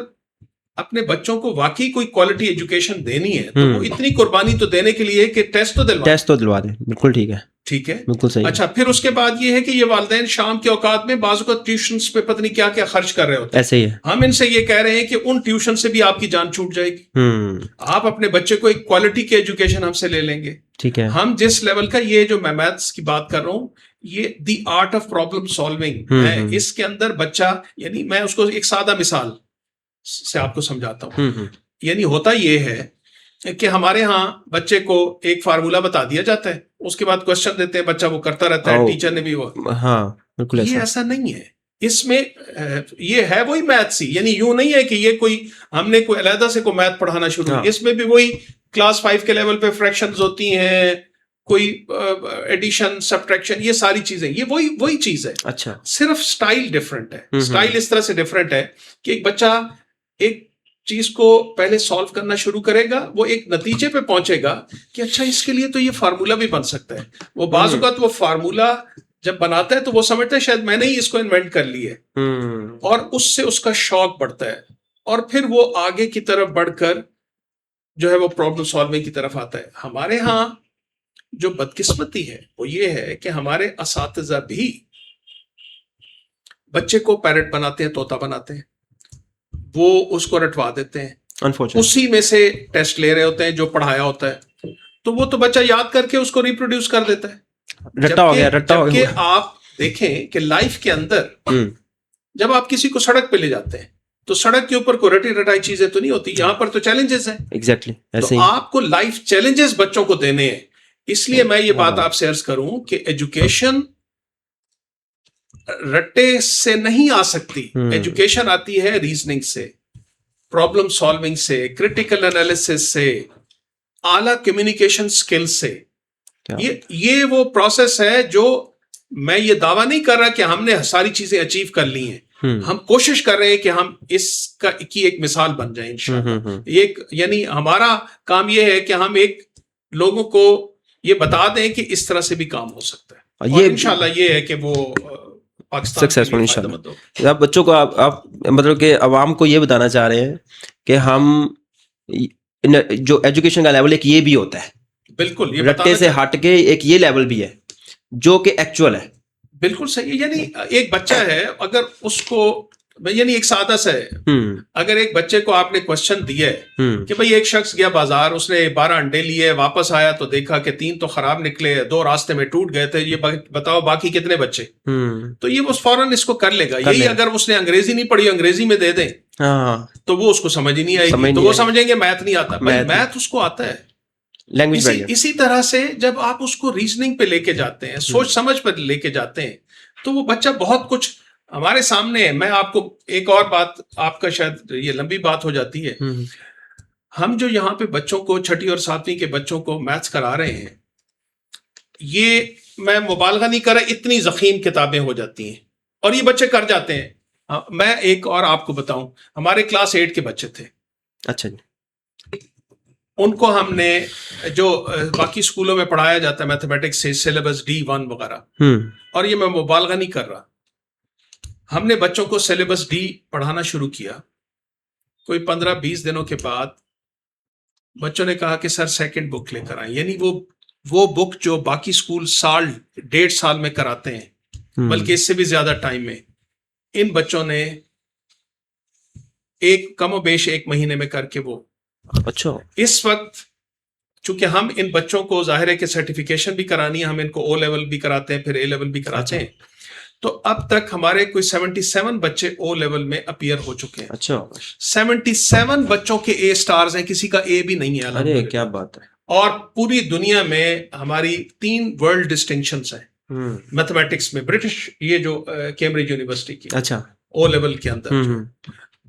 اپنے بچوں کو واقعی کوئی کوالٹی ایجوکیشن دینی ہے تو وہ اتنی قربانی تو دینے کے لیے کہ ٹیسٹ تو دلوا دیں. بالکل ٹھیک ہے, ٹھیک ہے, بالکل صحیح. اچھا, پھر اس کے بعد یہ ہے کہ یہ والدین شام کے اوقات میں بعض اوقات ٹیوشنز پہ پتہ نہیں کیا کیا خرچ کر رہے ہوتے ہیں. ایسے ہی ہے, ہم ان سے یہ کہہ رہے ہیں کہ ان ٹیوشن سے بھی آپ کی جان چھوٹ جائے گی. آپ اپنے بچے کو ایک کوالٹی کی ایجوکیشن ہم سے لے لیں گے. ٹھیک ہے, ہم جس لیول کا, یہ جو میں میتھس کی بات کر رہا ہوں, یہ the art of problem solving ہے. اس کے اندر بچہ, یعنی میں اس کو ایک سادہ مثال سے آپ کو سمجھاتا ہوں. یعنی ہوتا یہ ہے کہ ہمارے ہاں بچے کو ایک فارمولا بتا دیا جاتا ہے, اس کے بعد کوشچن دیتے ہیں, بچہ وہ کرتا رہتا ہے, ٹیچر نے بھی وہ. ہاں بالکل, یہ ایسا نہیں ہے. اس میں یہ ہے وہی میتھ ہی, یعنی یوں نہیں ہے کہ یہ کوئی ہم نے کوئی علیحدہ سے کوئی میتھ پڑھانا شروع. اس میں بھی وہی کلاس 5 کے لیول پہ فریکشنز ہوتی ہیں, کوئی ایڈیشن سبٹریکشن, یہ ساری چیزیں, یہ وہی چیز ہے. اچھا, صرف سٹائل ڈفرینٹ ہے. سٹائل اس طرح سے ڈفرینٹ ہے کہ ایک بچہ ایک چیز کو پہلے سالو کرنا شروع کرے گا, وہ ایک نتیجے پہ پہنچے گا کہ اچھا اس کے لیے تو یہ فارمولا بھی بن سکتا ہے. وہ بعض اوقات وہ فارمولا جب بناتا ہے تو وہ سمجھتا ہے شاید میں نے ہی اس کو انوینٹ کر لی ہے, اور اس سے اس کا شوق بڑھتا ہے, اور پھر وہ آگے کی طرف بڑھ کر جو ہے وہ پرابلم سالونگ کی طرف آتا ہے. ہمارے ہاں جو بدقسمتی ہے وہ یہ ہے کہ ہمارے اساتذہ بھی بچے کو پیرٹ بناتے ہیں, طوطا بناتے ہیں, وہ اس کو رٹوا دیتے ہیں, اسی میں سے ٹیسٹ لے رہے ہوتے ہیں جو پڑھایا ہوتا ہے, تو وہ تو بچہ یاد کر کے اس کو ریپروڈیوس کر دیتا ہے. جبکہ آپ دیکھیں کہ لائف کے اندر جب آپ کسی کو سڑک پہ لے جاتے ہیں تو سڑک کے اوپر کوئی رٹی رٹائی چیزیں تو نہیں ہوتی, یہاں پر تو چیلنجز ہیں. ایگزیکٹلی, تو آپ کو لائف چیلنجز بچوں کو دینے ہیں. اس لیے میں یہ بات آپ سے عرض کروں کہ ایجوکیشن رٹے سے نہیں آ سکتی. ایجوکیشن آتی ہے ریزننگ سے, پرابلم سالونگ سے, کریٹیکل انالیسس سے, اعلیٰ کمیونیکیشن سکل سے. یہ وہ پروسیس ہے جو میں یہ دعویٰ نہیں کر رہا کہ ہم نے ساری چیزیں اچیو کر لی ہیں. ہم کوشش کر رہے ہیں کہ ہم اس کی ایک مثال بن جائیں انشاءاللہ. یعنی ہمارا کام یہ ہے کہ ہم ایک لوگوں کو یہ بتا دیں کہ اس طرح سے بھی کام ہو سکتا ہے, اور انشاءاللہ یہ ہے کہ وہ سکسیسفل انشاءاللہ. آپ بچوں کو آپ مطلب کہ عوام کو یہ بتانا چاہ رہے ہیں کہ ہم جو ایجوکیشن کا لیول ایک یہ بھی ہوتا ہے, بالکل یہ رٹے سے ہٹ کے ایک یہ لیول بھی ہے جو کہ ایکچوئل ہے. بالکل صحیح. یعنی ایک بچہ ہے, اگر اس کو, یعنی ایک سادہ سا ہے, اگر ایک بچے کو آپ نے کوشچن دیا ہے کہ بھئی ایک شخص گیا بازار, اس نے 12 انڈے لیے, واپس آیا تو دیکھا کہ 3 تو خراب نکلے, 2 راستے میں ٹوٹ گئے تھے, یہ بتاؤ باقی کتنے بچے. تو یہ وہ فوراً اس کو کر لے گا. یہی اگر اس نے انگریزی نہیں پڑھی, انگریزی میں دے دیں تو وہ اس کو سمجھ ہی نہیں آئے گی, تو وہ سمجھیں گے میتھ نہیں آتا. میتھ اس کو آتا ہے. اسی طرح سے جب آپ اس کو ریزننگ پہ لے کے جاتے ہیں, سوچ سمجھ پہ لے کے جاتے ہیں, تو وہ بچہ بہت کچھ ہمارے سامنے میں آپ کو ایک اور بات، آپ کا شاید یہ لمبی بات ہو جاتی ہے، ہم جو یہاں پہ بچوں کو 6 اور 7 کے بچوں کو میتھس کرا رہے ہیں، یہ میں مبالغہ نہیں کر رہا، اتنی ضخیم کتابیں ہو جاتی ہیں اور یہ بچے کر جاتے ہیں. میں ایک اور آپ کو بتاؤں، ہمارے کلاس 8 کے بچے تھے، اچھا جی، ان کو ہم نے جو باقی اسکولوں میں پڑھایا جاتا ہے میتھمیٹکس سے سلیبس D1 وغیرہ، اور یہ میں مبالغہ نہیں کر رہا، ہم نے بچوں کو سلیبس ڈی پڑھانا شروع کیا. کوئی 15-20 دنوں کے بعد بچوں نے کہا کہ سر سیکنڈ بک لے کر آئیں، یعنی وہ بک جو باقی اسکول 1.5 سال میں کراتے ہیں، بلکہ اس سے بھی زیادہ ٹائم میں، ان بچوں نے کم و بیش 1 مہینے میں کر کے وہ. اچھا، اس وقت چونکہ ہم ان بچوں کو ظاہر ہے کہ سرٹیفکیشن بھی کرانی ہے، ہم ان کو او لیول بھی کراتے ہیں، پھر اے لیول بھی کراتے ہیں، تو اب تک ہمارے کوئی 77 بچے او لیول میں اپیئر ہو چکے ہیں. اچھا، 77 بچوں کے اے سٹارز ہیں، کسی کا اے بھی نہیں ہے. ارے کیا بات ہے. اور پوری دنیا میں ہماری 3 ورلڈ ڈسٹنکشنز ہیں میتھمیٹکس میں، برٹش یہ جو کیمبرج یونیورسٹی کی، اچھا، او لیول کے اندر.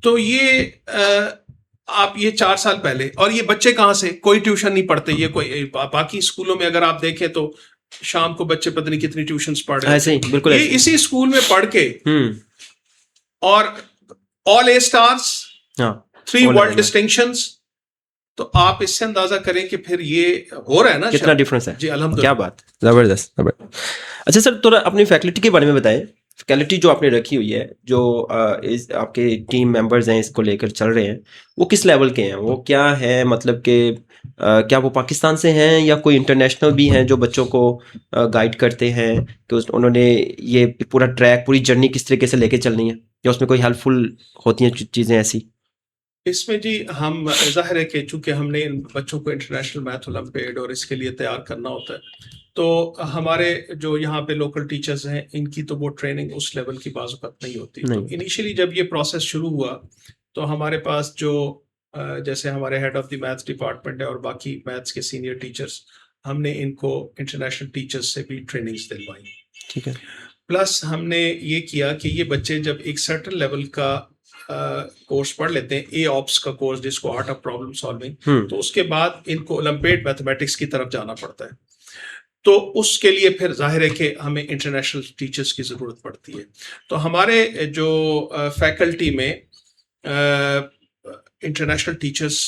تو یہ آپ یہ 4 سال پہلے، اور یہ بچے کہاں سے، کوئی ٹیوشن نہیں پڑھتے. یہ کوئی باقی اسکولوں میں اگر آپ دیکھیں تو شام کو بچے پتہ نہیں کتنی ٹیوشنز پڑھ رہے ایسے ہی بالکل، یہ اسی اسکول میں پڑھ کے اور آل اے سٹارز، 3 ورلڈ ڈسٹنکشنز. تو آپ اس سے اندازہ کریں کہ پھر یہ ہو رہا ہے نا کتنا ڈفرنس ہے. جی الحمدللہ، کیا بات، زبردست. اچھا سر، تھوڑا اپنی فیکلٹی کے بارے میں بتائیں. فیکلٹی جو آپ نے رکھی ہوئی ہے، جو آپ کے ٹیم ممبرز ہیں اس کو لے کر چل رہے ہیں، وہ کس لیول کے ہیں؟ وہ کیا ہے، مطلب کہ کیا وہ پاکستان سے ہیں یا کوئی انٹرنیشنل بھی ہیں جو بچوں کو گائیڈ کرتے ہیں کہ انہوں نے یہ پورا ٹریک، پوری جرنی کس طریقے سے لے کے چلنی ہے، یا اس میں کوئی ہیلپ فل ہوتی ہیں چیزیں ایسی؟ اس میں جی ہم ظاہر ہے کہ چونکہ ہم نے ان بچوں کو انٹرنیشنل میتھ اولمپیڈ اور اس کے لیے تیار کرنا ہوتا ہے، تو ہمارے جو یہاں پہ لوکل ٹیچرز ہیں، ان کی تو وہ ٹریننگ اس لیول کی بعض اوقات نہیں ہوتی. تو انیشلی جب یہ پروسیس شروع ہوا تو ہمارے پاس جو جیسے ہمارے head of the maths department ہے اور باقی میتھس کے سینئر ٹیچرز، ہم نے ان کو انٹرنیشنل ٹیچرز سے بھی ٹریننگز دلوائی. ٹھیک ہے. پلس ہم نے یہ کیا کہ یہ بچے جب ایک سرٹن لیول کا کورس پڑھ لیتے ہیں، اے آپس کا کورس جس کو آرٹ آف پرابلم سالونگ، تو اس کے بعد ان کو اولمپیڈ میتھمیٹکس کی طرف جانا پڑتا ہے. تو اس کے لیے پھر ظاہر ہے کہ ہمیں انٹرنیشنل ٹیچرز کی ضرورت پڑتی ہے. تو ہمارے جو فیکلٹی میں انٹرنیشنل ٹیچرز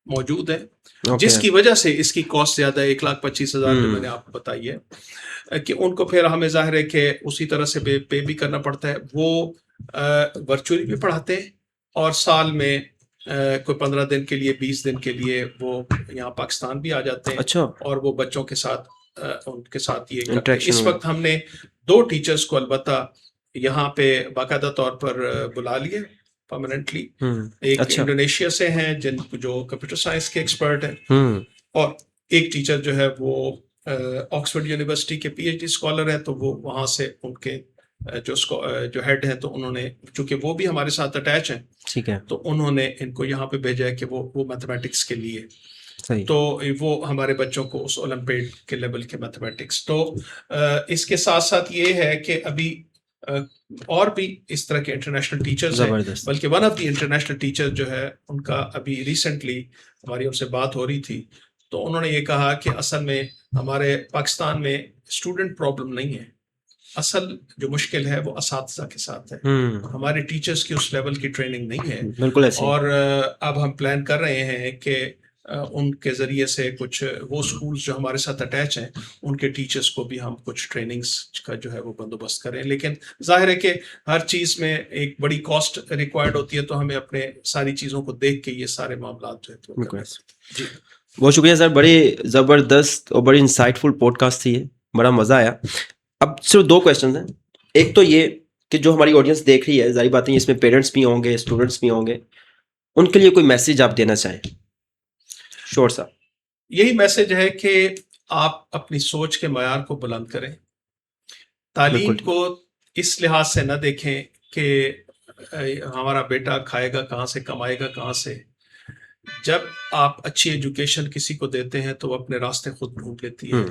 موجود ہیں، جس کی وجہ سے اس کی کاسٹ زیادہ ہے، 1,25,000 جو میں نے آپ کو بتائی ہے، کہ ان کو پھر ہمیں ظاہر ہے کہ اسی طرح سے پے بھی کرنا پڑتا ہے. وہ ورچولی بھی پڑھاتے ہیں اور سال میں کوئی 15 دن کے لیے، 20 دن کے لیے وہ یہاں پاکستان بھی آ جاتے ہیں. اچھا. اور وہ بچوں کے ساتھ ان کے ساتھ یہ کرتے ہیں. اس وقت ہم نے 2 ٹیچرز کو البتہ یہاں پہ باقاعدہ طور پر بلا لیے پرماننٹلی. ایک انڈونیشیا سے ہیں جو کمپیوٹر سائنس کے ایکسپرٹ ہیں، اور ایک ٹیچر جو ہے وہ آکسفورڈ یونیورسٹی کے PhD اسکالر ہیں. تو وہ وہاں سے ان کے جو ہیڈ ہیں، تو انہوں نے چونکہ وہ بھی ہمارے ساتھ اٹیچ ہیں، ٹھیک ہے، تو انہوں نے ان کو یہاں پہ بھیجا ہے کہ وہ میتھمیٹکس کے لیے. تو وہ ہمارے بچوں کو اس اولمپیڈ کے لیول کے میتھمیٹکس. تو اس کے ساتھ ساتھ یہ ہے کہ ابھی اور بھی اس طرح کے انٹرنیشنل ٹیچرز ہیں، بلکہ one of the international teacher جو ہے ان کا ابھی ریسنٹلی ہماری ان سے بات ہو رہی تھی، تو انہوں نے یہ کہا کہ اصل میں ہمارے پاکستان میں اسٹوڈنٹ پرابلم نہیں ہے، اصل جو مشکل ہے وہ اساتذہ کے ساتھ ہے. ہمارے ٹیچرز کی اس لیول کی ٹریننگ نہیں ہے. بالکل. اور اب ہم پلان کر رہے ہیں کہ ان کے ذریعے سے کچھ وہ اسکولز جو ہمارے ساتھ اٹیچ ہیں ان کے ٹیچرز کو بھی ہم کچھ ٹریننگز کا جو ہے وہ بندوبست کریں. لیکن ظاہر ہے کہ ہر چیز میں ایک بڑی کاسٹ ریکوائرڈ ہوتی ہے، تو ہمیں اپنے ساری چیزوں کو دیکھ کے یہ سارے معاملات جو ہے. جی بہت شکریہ سر، بڑی زبردست اور بڑی انسائٹ فل پوڈ کاسٹ تھی، بڑا مزہ آیا. اب صرف 2 کویشچنز ہیں. ایک تو یہ کہ جو ہماری آڈینس دیکھ رہی ہے، ظاہر بات ہے اس میں پیرنٹس بھی ہوں گے، اسٹوڈنٹس بھی ہوں گے، ان کے لیے کوئی میسیج آپ دینا چاہیں؟ شور صاحب. یہی میسج ہے کہ آپ اپنی سوچ کے معیار کو بلند کریں. تعلیم کو اس لحاظ سے نہ دیکھیں کہ ہمارا بیٹا کھائے گا کہاں سے، کمائے گا کہاں سے. جب آپ اچھی ایجوکیشن کسی کو دیتے ہیں تو وہ اپنے راستے خود ڈھونڈ لیتی ہے.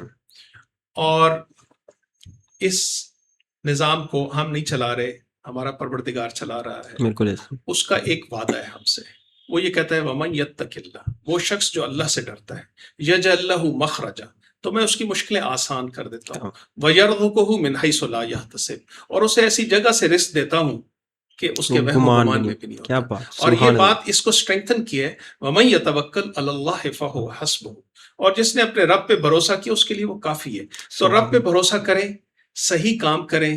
اور اس نظام کو ہم نہیں چلا رہے، ہمارا پروردگار چلا رہا ہے، بالکل اس کا ایک وعدہ ہے ہم سے، وہ یہ کہتا ہے وَمَن يَتَّقِ اللَّهَ، وہ شخص جو اللہ سے ڈرتا ہے، يَجْعَل لَهُ مَخْرَجًا، تو میں اس کی مشکلیں آسان کر دیتا ہوں، وَيَرْزُقْهُ مِنْ حَيْثُ لَا يَحْتَسِبُ، اور اسے ایسی جگہ سے رزق دیتا ہوں کہ اس کے وہم و گمان میں بھی نہیں کیا ہوتا۔ بات، اور یہ سبحان اللہ، بات اس کو اسٹرینگتھن کی ہے، وَمَن يَتَوَکَّلْ عَلَى اللَّهِ فَهُوَ حَسْبُهُ، اور جس نے اپنے رب پہ بھروسہ کیا اس کے لیے وہ کافی ہے۔ تو رب پہ بھروسہ کریں، صحیح کام کریں،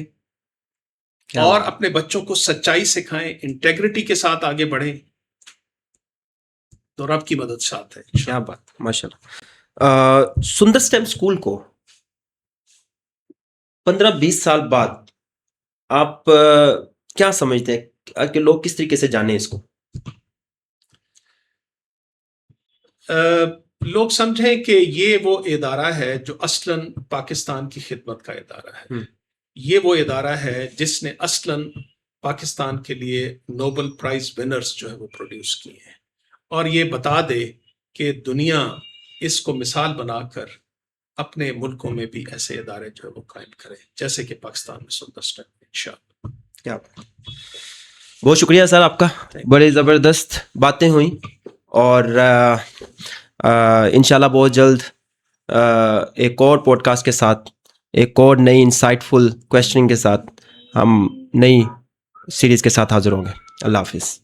اور اپنے بچوں کو سچائی سکھائیں، انٹیگریٹی کے ساتھ آگے بڑھیں، تو رب کی مدد ساتھ ہے۔ کیا بات، ماشاء اللہ۔ سندر اسٹیم اسکول کو 15-20 سال بعد آپ کیا سمجھتے ہیں کہ لوگ کس طریقے سے جانیں اس کو؟ لوگ سمجھیں کہ یہ وہ ادارہ ہے جو اصلاً پاکستان کی خدمت کا ادارہ ہے، یہ وہ ادارہ ہے جس نے اصلاً پاکستان کے لیے نوبل پرائز ونرز جو ہے وہ پروڈیوس کیے ہیں، اور یہ بتا دے کہ دنیا اس کو مثال بنا کر اپنے ملکوں میں بھی ایسے ادارے جو ہے وہ قائم کرے، جیسے کہ پاکستان میں سندر اسٹیم انشاءاللہ۔ کیا بہت شکریہ سر آپ کا، بڑے زبردست باتیں ہوئیں، اور انشاءاللہ بہت جلد ایک اور پوڈ کاسٹ کے ساتھ، ایک اور نئی انسائٹ فل کویسچننگ کے ساتھ ہم نئی سیریز کے ساتھ حاضر ہوں گے۔ اللہ حافظ۔